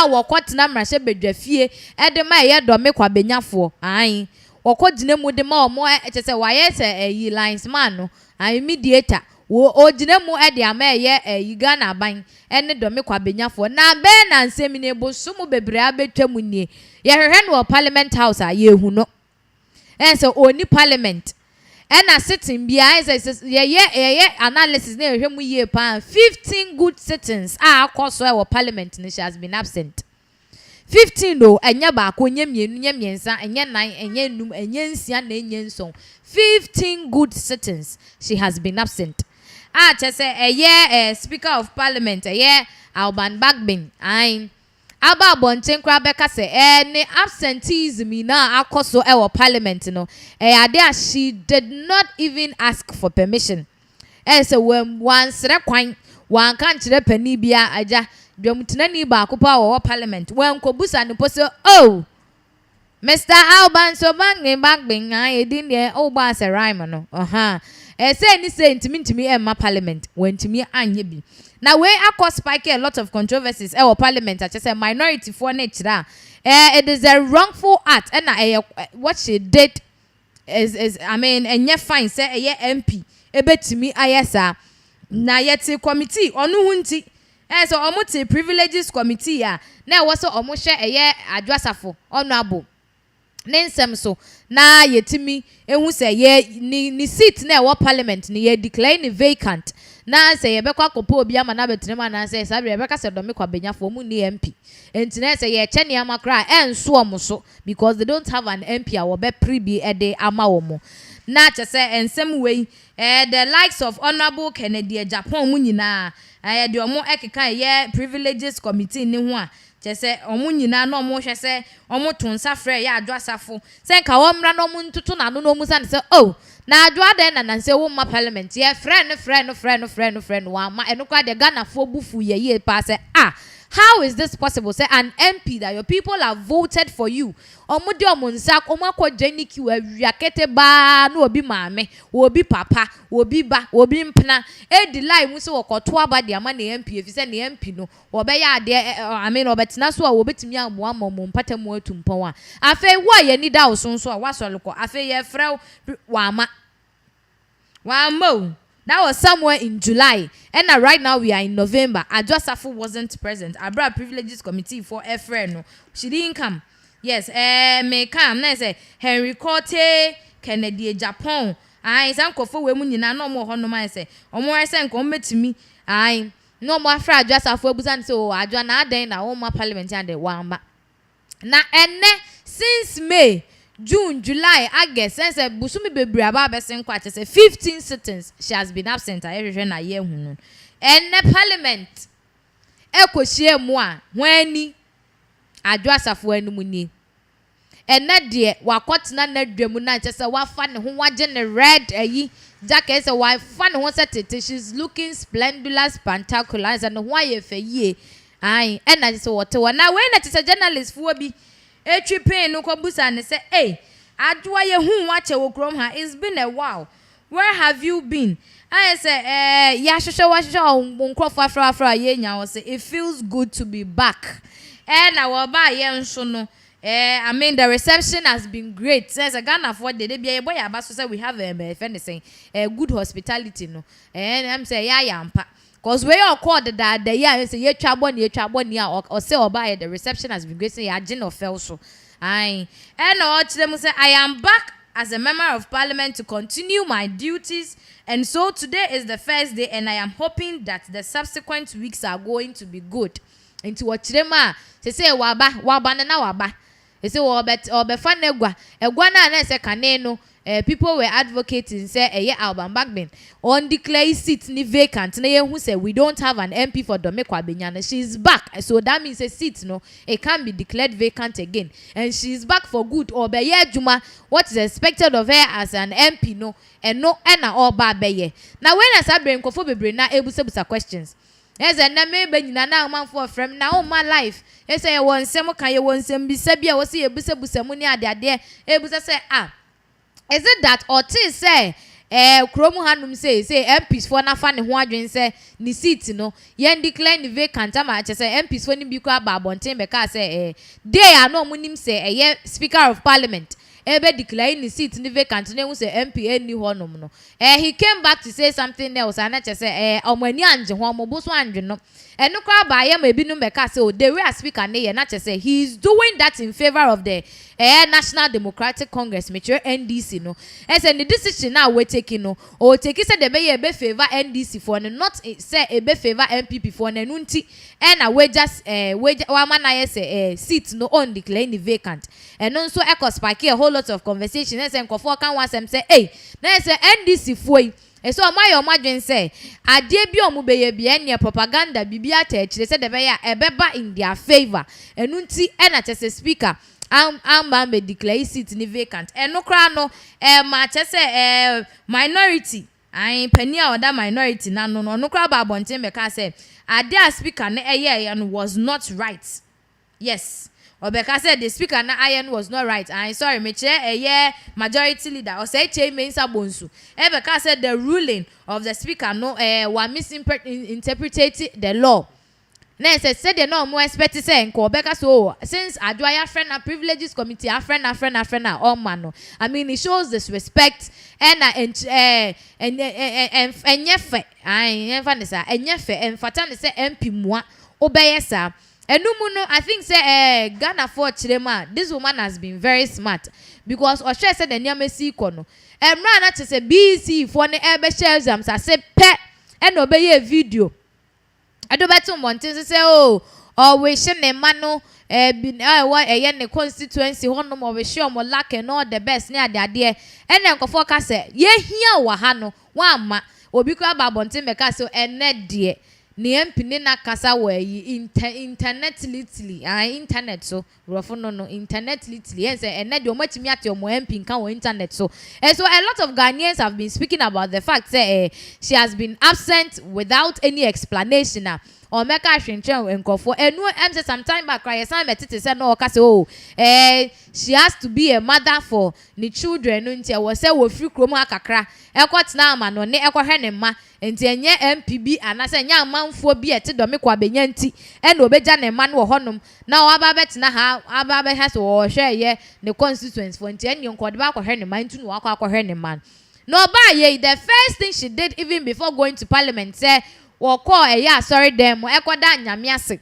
wo kwotena mrahye bedwafie de ma Dome Kwabenya wokodine mu de ma omo etese waye se linesman no mediator wo ojine mu de ama yiga na ban ene Dome Kwabenya na be na nsemi ne bosumu bebre abetwamu nie ye hwehwe no Parliament House yehu no so oni Parliament ena sitting bia ye analysis na hwehwe mu ye pa 15 good sittings akoso e Parliament ne she has been absent 15 no enya ba ko nya mienu nya miensa enya nan enya num enya nsia na enya nson 15 good sittings she has been absent chese Speaker of Parliament Alban Bagbin aba bonten kra beka se ne absenteeism na akoso e Parliament no ade she did not even ask for permission so when once rekwan wan kan kire pani bia aja dwamtena ni ba akopa wo Parliament wan kobusa ne pose oh Mr. Alban so Bagbin edin ye oba se rhyme no say ni say ntimi emma Parliament wentimi anye bi na we akọ spike a lot of controversies Parliament say minority for na kira it is a wrongful act and what she did is I mean enye fine say MP ebetimi ayesa na yeti committee onu hunti so omuti privileges committee na wo so omo hwe Adwoa Safo honorable nensem so na yetimi ehu se ni seat na Parliament ni ye declare ni vacant na se ye bekwa kopo obi ama na betrema na se sabe ye beka se Dome Kwabenya mu ni MP entina se ye che ne amakra enso omo so because they don't have an MP a wo be pribi ede ama omo na che se ensem wei the likes of honorable Kennedy Japan mu nyina de omo ekeka ye privileges committee ni ho a chese omo nyina na omo hwe se omo tonsa frɛ ya Adwoa Safo se nka wo mra no omo ntutu na no omo sa ne se oh na Adwoa den na nse wo ma Parliament ye frɛ no wa ma enokwa de Ghana fo bufu ye pa se how is this possible say an MP that your people have voted for you omo de omo nsa omo akɔgye ki wa wiakete ba na obi maame obi papa obi ba obi mpena di lie mu so wokoto aba de ama na MP efi se na MP no wo be ya de I mean obetena so a wo betimi amoa amom mpata mu atumpon afei wo ye ni da osonso a wasolekɔ afei ye frɛ wa mo. That was somewhere in July. And right now we are in November. Adwoa Safo wasn't present. Accra Privileges Committee for a friend. No. She didn't come. Yes, may come. Now say Henry Cote, Kennedy Japan. Some kofo we mu nyina no mo ho no man say. Omo say nko metimi. No more fra Adwoa Safo ebusan so Adwoa na adan na wo ma Parliament and the wamba. Na enne since May June, July, August, since busumi bebre aba besen kwa say 15 sittings she has been absent ahwehwe na ye hunu. And Parliament ekohie mu a hwani Adwoa Safo anum ni. And na de wakotena na dwemu na say wafa ne ho waje ne red jacket say wafa ne ho setete she's looking splendid spectacular and ho aye fe yie. And na say what na we na say journalist fu bi Etripen no kobusa ne say Adwoa ye hu wache wo krom ha it's been a while where have you been I say ya hwehwe wa hwehwe nkrofo afra ye nya wo say it feels good to be back na wo ba ye nso no I mean, the reception has been great. Says a Ghana for the day boy about so say we have a friend saying a good hospitality no. And I'm say yeah yampa. Cause we all called that the year say ye trouble or say or buy the reception has been great say ya gin or fell so. Aye. And all to them say I am back as a member of parliament to continue my duties, and so today is the first day and I am hoping that the subsequent weeks are going to be good. Into what them say waba na waba. They say obefa negwa na say kaneno people were advocating say album back then on declare seat ni vacant na who say we don't have an MP for Domekwa Benyana. She's back, so that means a seat no it can be declared vacant again, and she's back for good. Obeye Juma, what is expected of her as an MP no and no na oba beye. Now when I start brain kofo bebre na ebusa questions. Yes, and na me benyina na man for from now my life. Yes, say won sem kan ye won sem bi se bia wo se ebusa mu ni ade ebusa say is it that or tis say kromu hanum say MPs for na fa ne ho adwen say ni seat no yen declare ni vacant ama che say MPs for ni bi kwa ba bonten be ka say they are no munim say speaker of parliament ebe declare ni seat ni vacant na hu say MP any honum no he came back to say something else and che say omani anje ho omobo so anje no enu kwa ba ye ma ebinum be ka say the way speaker na ye na che say he is doing that in favor of the National Democratic Congress mature NDC no as the decision now we taking no or take say the be favor NDC for no not say e be favor MPP for no nti and we just wa man say seat no on declare ni vacant and also echo spark a whole lot of conversation and say nkofo kan wan say na say NDC foi so my imagine say ade bi omu be ye bi ene propaganda bibia ta chire say the be ya ebeba in their favor enu nti na say speaker am be declare seat ni vacant eno kra no ma che say minority ai pani a oda minority na no no kra ba bonten be ka say ade a speaker na and was not right. Yes, Obeka said the speaker na iron was not right. I'm sorry, me chair majority leader or say che means abonsu. Ebeka said the ruling of the speaker no were misinterpreted the law. Then said they no more expect to say nko Obeka so since Adwoa friend and privileges committee a friend all man no. I mean it shows disrespect and enyefe enfanisa enyefe enfata say MP mua obeyesa. Enumuno, I think say Ghana for Chilema, this woman has been very smart because Osha said the Nyamesi kono. Rana to say BC for the ebe shares them say pet and obey a video. I do better Montez say we shen a mano what a yen constituency honum of a show more lack and all the best near the idea and then Kofoka say ye here wahano one ma obikwa babonte meka so ene dear. Ni MP na kasa we internet litly internet so rofo no internet litly yes and de omachimi ate omo MP nka wo internet so and so a lot of Ghanaians have been speaking about the fact say she has been absent without any explanation or make her shrinchen nkofo enu em say sometime back cry some metete say no ka say she has to be a mother for the children no ntia wo say wo free krom akakra ekotena ama no ne ekohwe ne ma enti enye MPB anase nya amanfo bi ete Domekwa Benya nti e na obeja ne ma no wo honom na aba betena ha aba be ha so wo hwe ye ne constituents for enti enye nkode ba akohwe ne ma ntu no akohwe ne ma no ba ye the first thing she did even before going to parliament say wo call sorry them ekoda nyame ase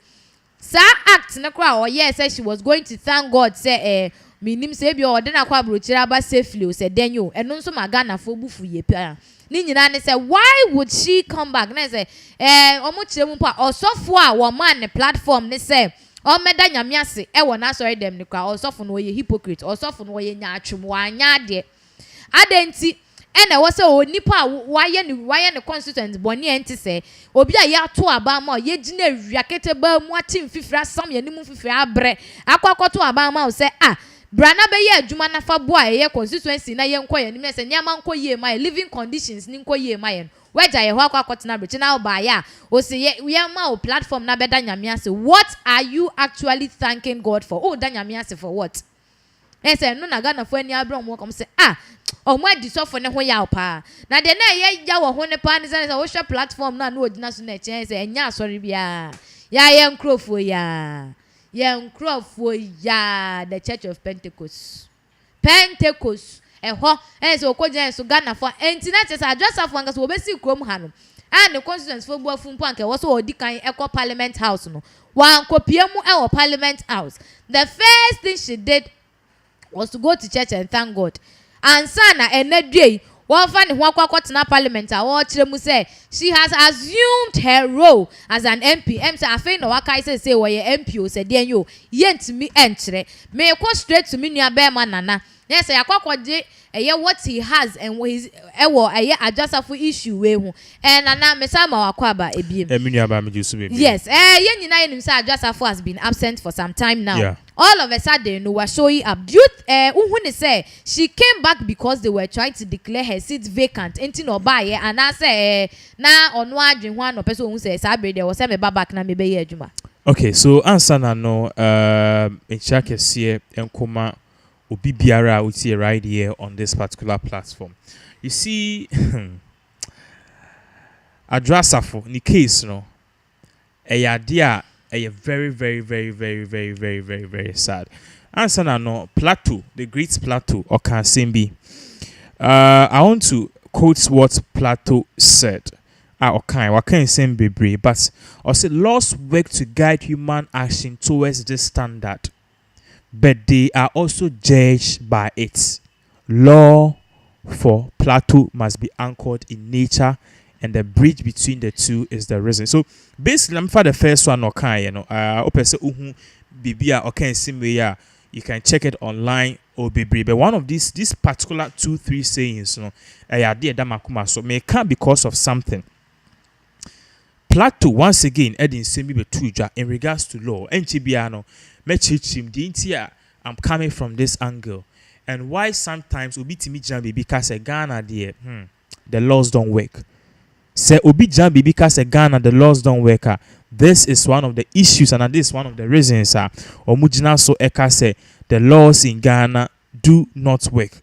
sa act na kra o yes say she was going to thank God say minim say bi o de na kwa brochira ba safely o say denyo eno nso magana fo bufu ye pa ni nyina ne say why would she come back na say omo kire mu pa osofo a wo man ne platform ne say o meda nyame ase wo na sorry them ne kwa osofo no ye hypocrite osofo no ye nya atwem wa anya de adenti ene wo say onipa waye ne constituent boni enti say obi a ya to aba ma ye gina wiakete ba mu ati mfifira sam ye ni mu mfifira abre akwakoto aba ma o say brana be ye adwuma na fa bo a ye constituency na ye nkoye ni say nyama nkoye ma living conditions ni nkoye ma ye weja ye ho akwakoto na brechi na ba ya o say ye ma o platform na beda nyame ase what are you actually thanking God for da nyame ase for what say no na Ghana fo ani abro mo kom say omo adi sofo ne ho ya pa na de na ye ya wo ho ne pa ni say wo hwe platform na no odina so na eche say enya asori bia ya ye nkrofo ya yen crofo ya the Church of Pentecost eho so okoje so Ghana for entina chese Adwoa Safo anga so obesi krom ha no and the constituents for bo fun panke wo so odi kan ekọ Parliament House no wan kopie mu e wo Parliament House. The first thing she did was to go to church and thank God. And sana enedwe one fan ho akwa Parliament a wo kire mu say she has assumed her role as an MP. Say afei no waka say wo ye MP o say den yo yentimi enkyere me ko straight to me nua be ma nana. Yes, yakwaje what he has and what his Adwoa Safo issue we hu. And nana me say ma wakwa ba ebiem. Yes, ye nyina ye nim say Adwoa Safo has been absent for some time now. Yeah. All of a sudden, no, was showing up. Youth, say she came back because they were trying to declare her seat vacant. Ain't no buy, and I say, now on one or person who says, "Sabre, there was a back na maybe ye juma." Okay, so answer na no, in check see and koma obi biara uti right here on this particular platform. You see, Adwoa Safo, ni case no, idea. Very sad. Answer no Plateau, the great Plateau or can be. I want to quote what Plateau said. What can same be but also laws work to guide human action towards this standard, but they are also judged by it. Law for Plateau must be anchored in nature, and the bridge between the two is the reason. So basically, I'm for the first one, okay, you know, bibia okay, same you can check it online or be. But one of these particular 2-3 sayings, you know, so may come because of something. Plateau once again, Edin Semi Betuja in regards to law. NTBiano, I'm coming from this angle, and why sometimes Obi Timi Jambi because a Ghana there, the laws don't work. Say Obi Jambi because a Ghana the laws don't work. This is one of the issues, and this is one of the reasons. Omujina so Eka say the laws in Ghana do not work.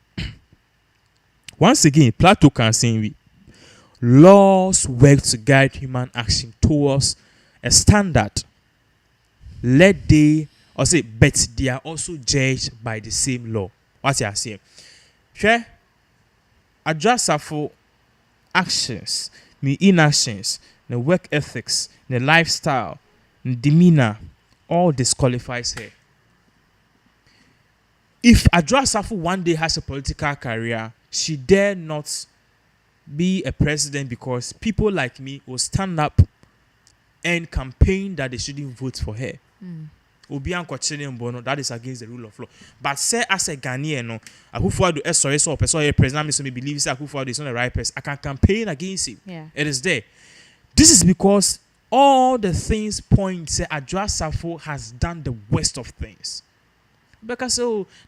Once again, Plateau can say we laws work to guide human action towards a standard. But they are also judged by the same law. What you are saying? Sure. Adwoa Safo actions, the inactions, the work ethics, the lifestyle, the demeanor, all disqualifies her. If Adwoa Safo one day has a political career, she dare not be a president because people like me will stand up and campaign that they shouldn't vote for her. That is against the rule of law. But say as a Ghanaian, no, Akufo-Addo so person president me believe say Akufo-Addo is not the right person. I can campaign against him. Yeah. It is there. This is because all the things point say Adwoa Safo has done the worst of things. Because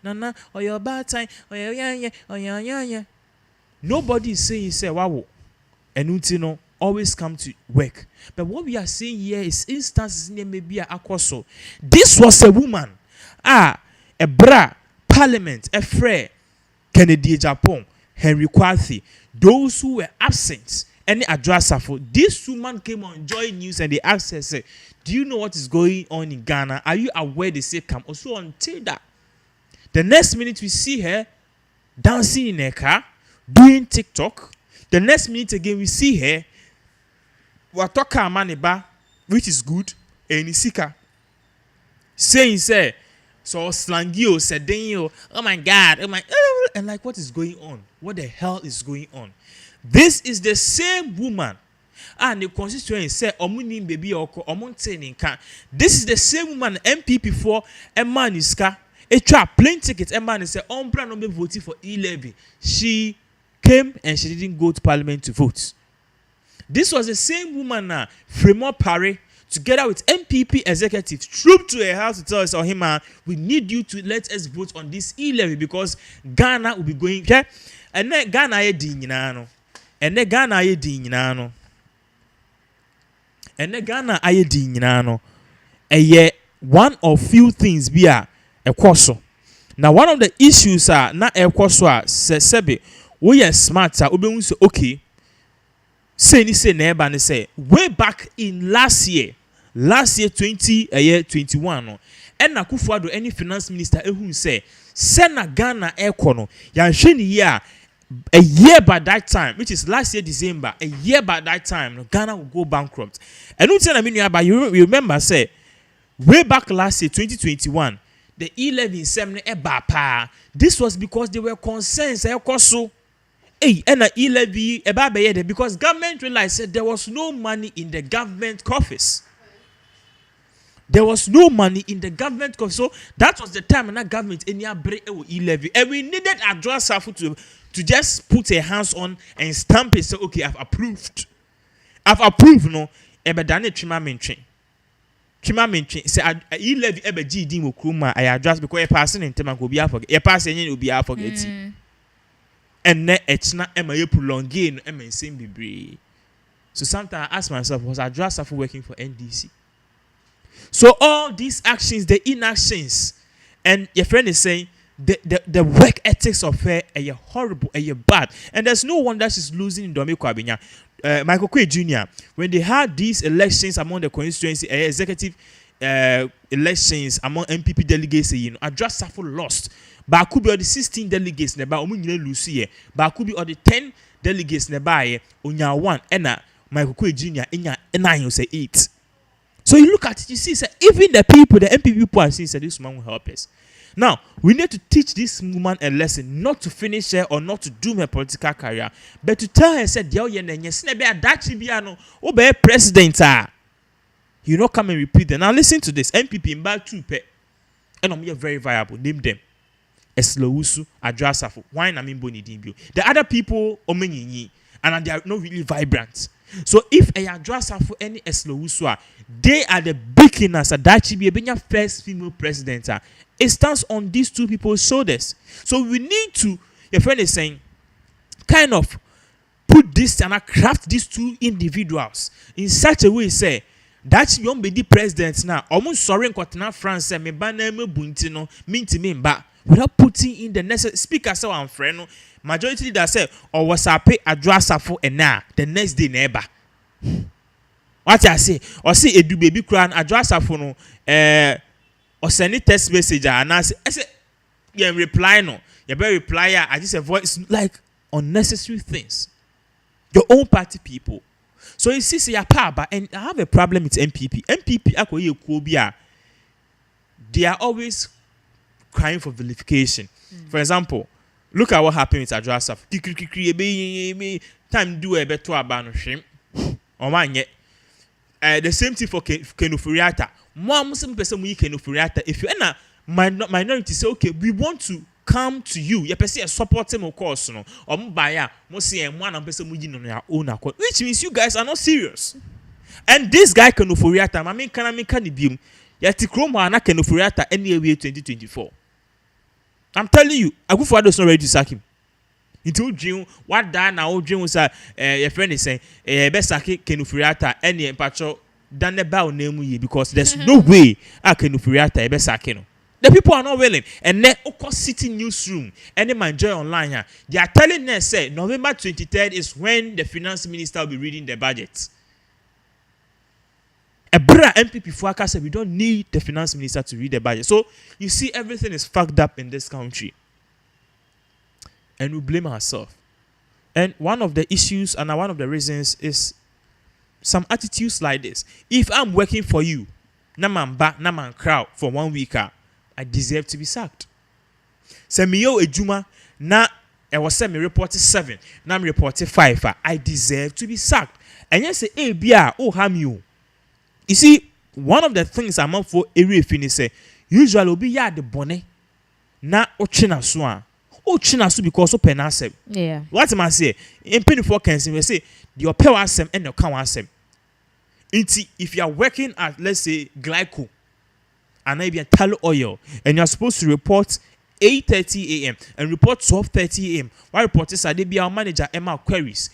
nana or your bad time or yeah. Nobody is saying say wow and always come to work. But what we are saying here is instances in maybe a akwaso. This was a woman. A bra parliament, a frere, Kennedy Japan, Henry Kwasi, those who were absent, any Adwoa Safo. This woman came on Joy News and they asked her, say, do you know what is going on in Ghana? Are you aware they say come? Also until that. The next minute we see her dancing in her car, doing TikTok. The next minute again we see her watoka amaniba, which is good, and isika saying say so slangio sedenyo, oh my god, and like what is going on? What the hell is going on? This is the same woman. And the constituency say omuni baby oko omonte nka. This is the same woman MPP for a man iska. A trap plane ticket a man say ombra no be voting for E-levy. She came and she didn't go to parliament to vote. This was the same woman now, Fremont Parry, together with MPP executives, trooped to her house to tell us, we need you to let us vote on this E-levy because Ghana will be going. Okay? And then Ghana ye dinginano. And then Ghana ye dinginano. And then Ghana ye dinginano. And yet, one of few things be a kwaso. Now, one of the issues are not a kwaso, sebe, we are smarter, okay. Say neighbor say way back in last year 2021 na Kufuado any finance minister who say Sena Ghana Econo Yanshini year a year by that time, which is last year December, a year by that time, Ghana will go bankrupt. And but you remember say way back last year 2021, the 11 seminar ebapa. This was because there were concerns and a 11 because government realized that there was no money in the government coffers. There was no money in the government coffers. So that was the time when the government any break 11, and we needed Adwoa Safo to just put her hands on and stamp it. So okay, I've approved. No, ebe dane Chima mention say 11 ebe GD mo kuma I address because you passing in tema go be forget. You passing in be forget. And ne etna ema ye prolonging ema same bebre. So sometimes I ask myself, was Adwoa Safo working for NDC? So all these actions, the inactions, and your friend is saying the work ethics of her are horrible, are bad, and there's no wonder she's losing in Dominic Abinya. Michael Quay Jr. when they had these elections among the constituency executive elections among MPP delegates, Adwoa Safo lost. But could be all the 16 delegates nearby, Lucy, but could be all the 10 delegates nearby, Unya 1, and Michael Quay Jr. in 9 say 8. So you look at it, you see, sir, even the people, the MPP people are saying, this man will help us. Now, we need to teach this woman a lesson, not to finish her or not to doom her political career, but to tell her, said, president. You not come and repeat them. Now, listen to this. MPP in bad 2 pay. And I'm very viable. Name them. Eslowusu, Adwoa Safo. Why na mimbo ni dibio? The other people, omenyinyi, and they are not really vibrant. So if a Adwoa Safo any Eslowusu, they are the beginners. That should be a first female president. It stands on these 2 people's shoulders. So we need to, your friend is saying, kind of put this and craft these 2 individuals in such a way, say, that you be the president now. Almost sorry in Kotana France, me banner me buntino, minti me ba, without putting in the necessary speaker. So I'm friend. Majority that say, or was I pay Adwoa Safo and now the next day neighbor. What I say, or see a do baby crown Adwoa Safo no, or send a text message and I say, yeah, reply no, you better reply. I just avoid like unnecessary things. Your own party people. So you see, say a power, and I have a problem with MPP. MPP, they are always crying for vilification. For example, look at what happened with Adwoa Safo. Time do a better about shame. Or man yet. The same thing for Kenufuriata. More Muslim person we Kenufuriata. If you're in a minority, say okay, we want to come to you. You person support him of course, no. Or buyer, must say one person we on your own accord, which means you guys are not serious. And this guy Kenufuriata, I mean, can I make any beam? Yet Chroma and Kenufuriata anyway 2024. I'm telling you, Akufo-Addo is not ready to sack him. Into June, what that now June was your friend is saying, best sack Kenufuriata any patcho than the bow name because there's no way I Kenufuriata best sacking. The people are not willing, and then Oko City newsroom, any man joy online here, they are telling us say November 23rd is when the finance minister will be reading the budget. A bra MPP Fuaka said we don't need the finance minister to read the budget. So you see, everything is fucked up in this country, and we blame ourselves. And one of the issues and one of the reasons is some attitudes like this. If I'm working for you, naman back, naman crowd for 1 week, I deserve to be sacked. Send me yo ejuma na I was send me reported 7, now I'm reported 5. I deserve to be sacked. And yes, say bia oh ham you. You see, one of the things I'm up for area finish say usually be ya the bonnet na ochina swan. Ochina su because open asem. Yeah. What am I say? In penny for can say the power asem and the can asem. If you are working at let's say glyco and maybe a tallow oil, and you're supposed to report 8:30 a.m. and report 12:30 a.m. Why reporters are they be our manager Emma queries,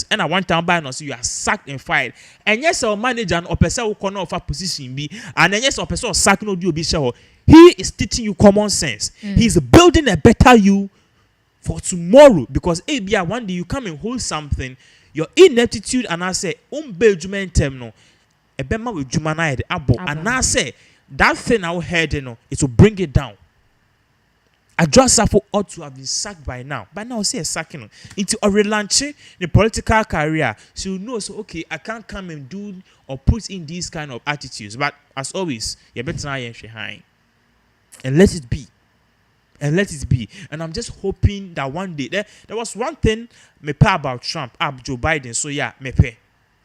and I want to buy no so you are sacked and fired. And yes, our manager and person will corner of a position B, and then yes, our person sack no do be sure. He is teaching you common sense. He's building a better you for tomorrow because ABI one day you come and hold something, your ineptitude and I say judgment term no ebema with jumana abo and I say that thing I heard, it will bring it down. Adwoa Safo ought to have been sacked by now. By now, say a sacking into a relaunch the political career. So you know, so okay, I can't come and do or put in these kind of attitudes. But as always, you better not high. And let it be. And let it be. And I'm just hoping that one day there was one thing me pay about Trump, Joe Biden. So yeah, me pay.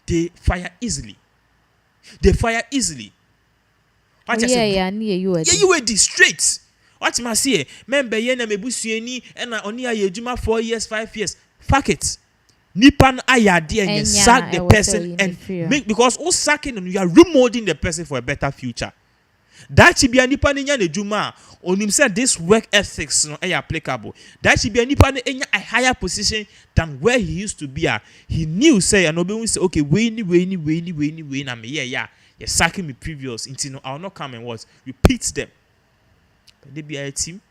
They fire easily. What you were straight. What you must say? Member yena me busueni and oni aye juma 4 years, 5 years. Fuck it. Nipan ayade and sack the person and make because all sacking and you are remolding the person for a better future. That should be a nipa nya ne juma. On him said this work ethics no applicable. That should be a nipa nya a higher position than where he used to be. He knew say and obi say okay we na me yeah you're sacking me previous until I'll not come and what repeat them. They be a team.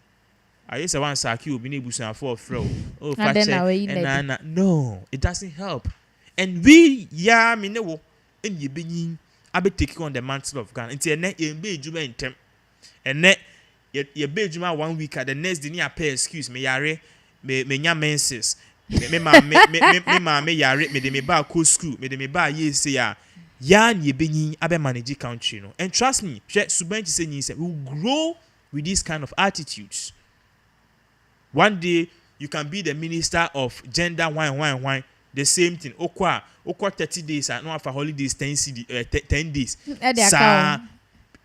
I used to want sack you be able to for throw. Oh, no, it doesn't help. And we me know and you be I be taking on the mantle of Ghana. Until net you be juma in temp. And net you be juma 1 week at the next day you pay excuse me yare me nya menses. Me yare me de me ba cool school me de me ba ye say ya ye be abe manage country no. And trust me, Subanti say we will grow with these kind of attitudes. One day you can be the minister of gender wine. The same thing. Okwa 30 days and no for holidays 10 days. Sa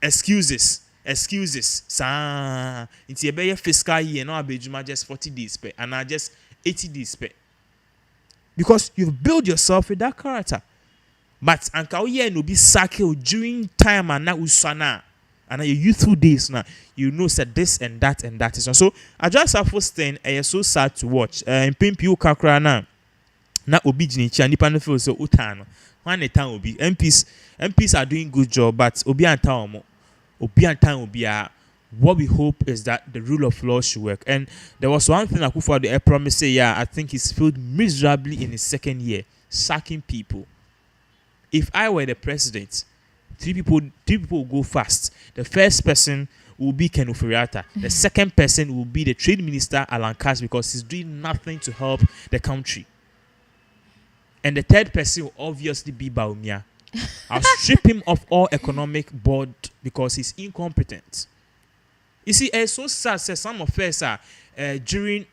excuses. Sa it's a better fiscal year no abejuma just 40 days per and now just 80 days per. Because you've built yourself with that character. But anka ye no be sake during time and now usana. And your youthful days now, you know that this and that is so. Adwoa Safo thing is so sad to watch. In Pimpi Accra na obi jinichi nipa no feel so utano. One the time obi MPs are doing good job, but obi anta obi what we hope is that the rule of law should work. And there was one thing Akufo-Addo promised say, I think he's failed miserably in his second year, sacking people. If I were the president, three people will go fast. The first person will be Ken Ofori-Atta. The second person will be the trade minister Alan Cass because he's doing nothing to help the country. And the third person will obviously be Bawumia. I'll strip him of all economic board because he's incompetent. You see, it's so sad. Some of us during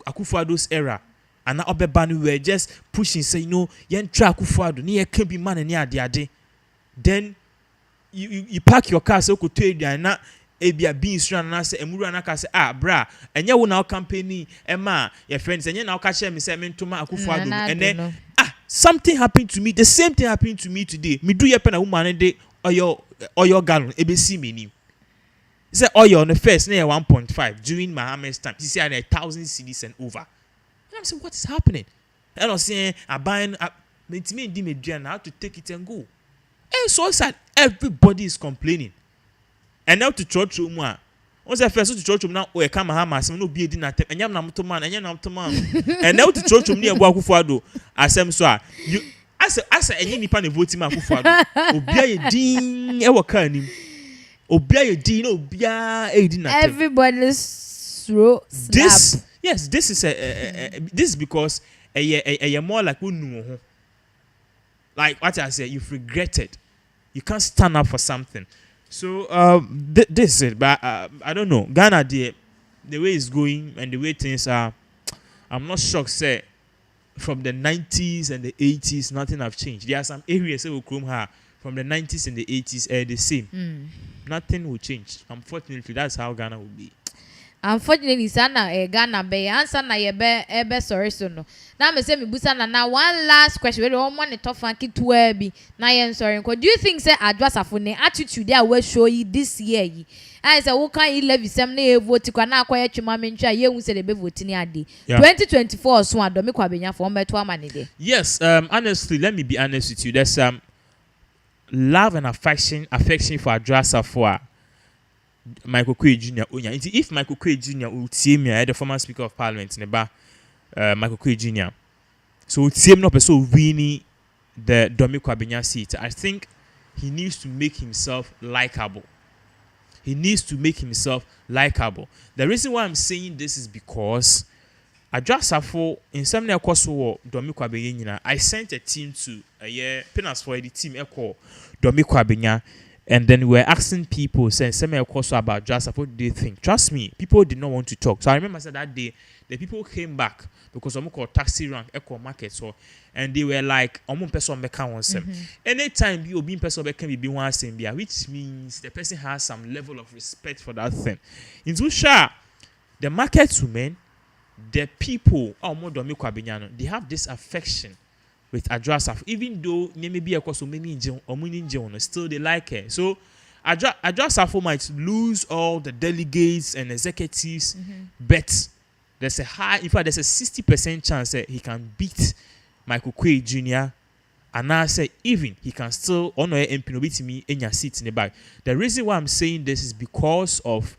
Akufo-Addo's era, and Obebani were just pushing, say, yen try Akufo-Addo, ni can't be man and ade. Then you park your car so could tell you and not a beans run and I say Emura and I say bra and you will now company Emma your friends and you now catch me say to my Akufo-Addo and then something happened to me. The same thing happened to me today. Me do your pen a woman day or your gallon ABC menu. He said oil on the first near 1.5 during Muhammad's time. He said 1,000 CDs and over. And I'm saying, what is happening? And I'm saying I buying me how to take it and go. And so sad, everybody is complaining. And now to church room, once I first to church room now, we come no be dinner and yam na man. And now to church room near Akufo-Addo, asem so you as any nipa ne vote ma Akufo-Addo. Obia ye din e waka anim. Obia ye din obia e din na. Everybody's throw this this is this is because a more like unu. Like what I said, you've regretted. You can't stand up for something. So this is it. But I don't know. Ghana, the way it's going and the way things are, I'm not shocked. Say from the 90s and the 80s, nothing have changed. There are some areas that will come here from the 90s and the 80s the same. Nothing will change. Unfortunately, that's how Ghana will be. Unfortunately, sana Ghana be answer na ebe sorry so no. Na me say me busa na one last question. We don't want to talk funky to be na yen sorry. Do you think say Adwoa Safo ne attitude there will show you this year yi? I say who can you levy some na vote kwa na akwa twema mentwa ye hu say the be vote ni ade. 2024 so ado me kwa benya for meto amane de. Yes, honestly, let me be honest with you. There's love and affection for Adwoa Safo. Michael Quay Jr. If Michael Quay Jr. would see me, the former Speaker of Parliament, Michael Quay Jr. So would see him not so winning the Domi Kwabenya seat. I think he needs to make himself likable. He needs to make himself likable. The reason why I'm saying this is because Adwoa Safo in some near course war Domiko Abenya. I sent a team to Pinax for the team echo Domiko Abenya, and then we were asking people saying some course about Adwoa Safo. What do they think? Trust me, people did not want to talk. So I remember I said that day the people came back because I'm called taxi rank echo market, so and they were like person anytime you being person can be one same, which means the person has some level of respect for that thing. In Zusha, the market women, the people they have this affection with Adwoa Safo, even though maybe a course many still they like her. So Adwoa Safo might lose all the delegates and executives, but there's a 60% chance that he can beat Michael Quay Jr. and I say even he can still honor MP no beat me in your seat in the back. The reason why I'm saying this is because of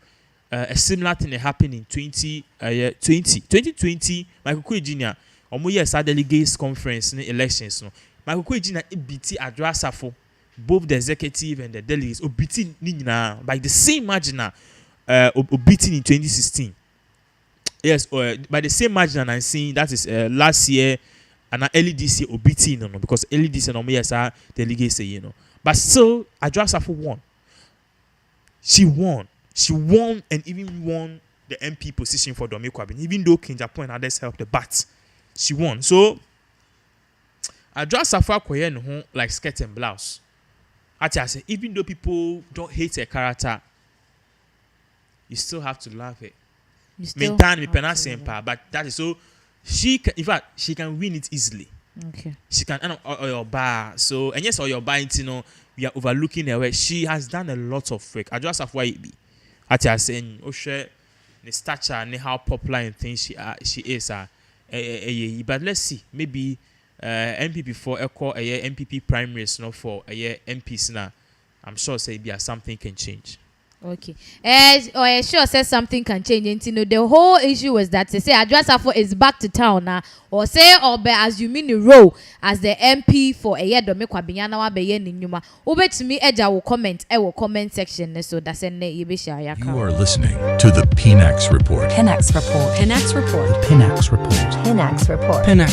a similar thing that happened in 2020. Michael Quay Jr. Yes, our delegates conference in elections. No, Michael Quay Jr. beat Adwoa Safo, both the executive and the delegates, beating Nina by the same margin. Beating in 2016. Yes, by the same margin, I'm saying that is last year and early this year, beating because early this year, yes, our delegates say but still, Adwoa Safo won. She won, and even won the MP position for Domiko Abenya, even though King Japan and others helped, but she won. So Adwoa Safo acquired home like skirt and blouse. I say, even though people don't hate her character, you still have to love it. Maintain but that is so she can, in fact, she can win it easily. Okay. She can or your bar. So and yes, or your bar, we are overlooking her way. She has done a lot of work. Adwoa Safo it be. I saying, share the stature and how popular and things she is. But let's see, maybe MPP for echo MPP primaries not for MPs now. I'm sure say something can change. Okay. Sure says something can change. And the whole issue was that they say Adwoa Safo is back to town now, or say or be as you mean the role as the MP for a year Domiko Abenya na wa be ye ni nyuma. Ubet me eja will comment section so that's an You are listening to the Pinax Report. Pinax Report. Pinax Report. The Pinax Report. Pinax Report. Pinax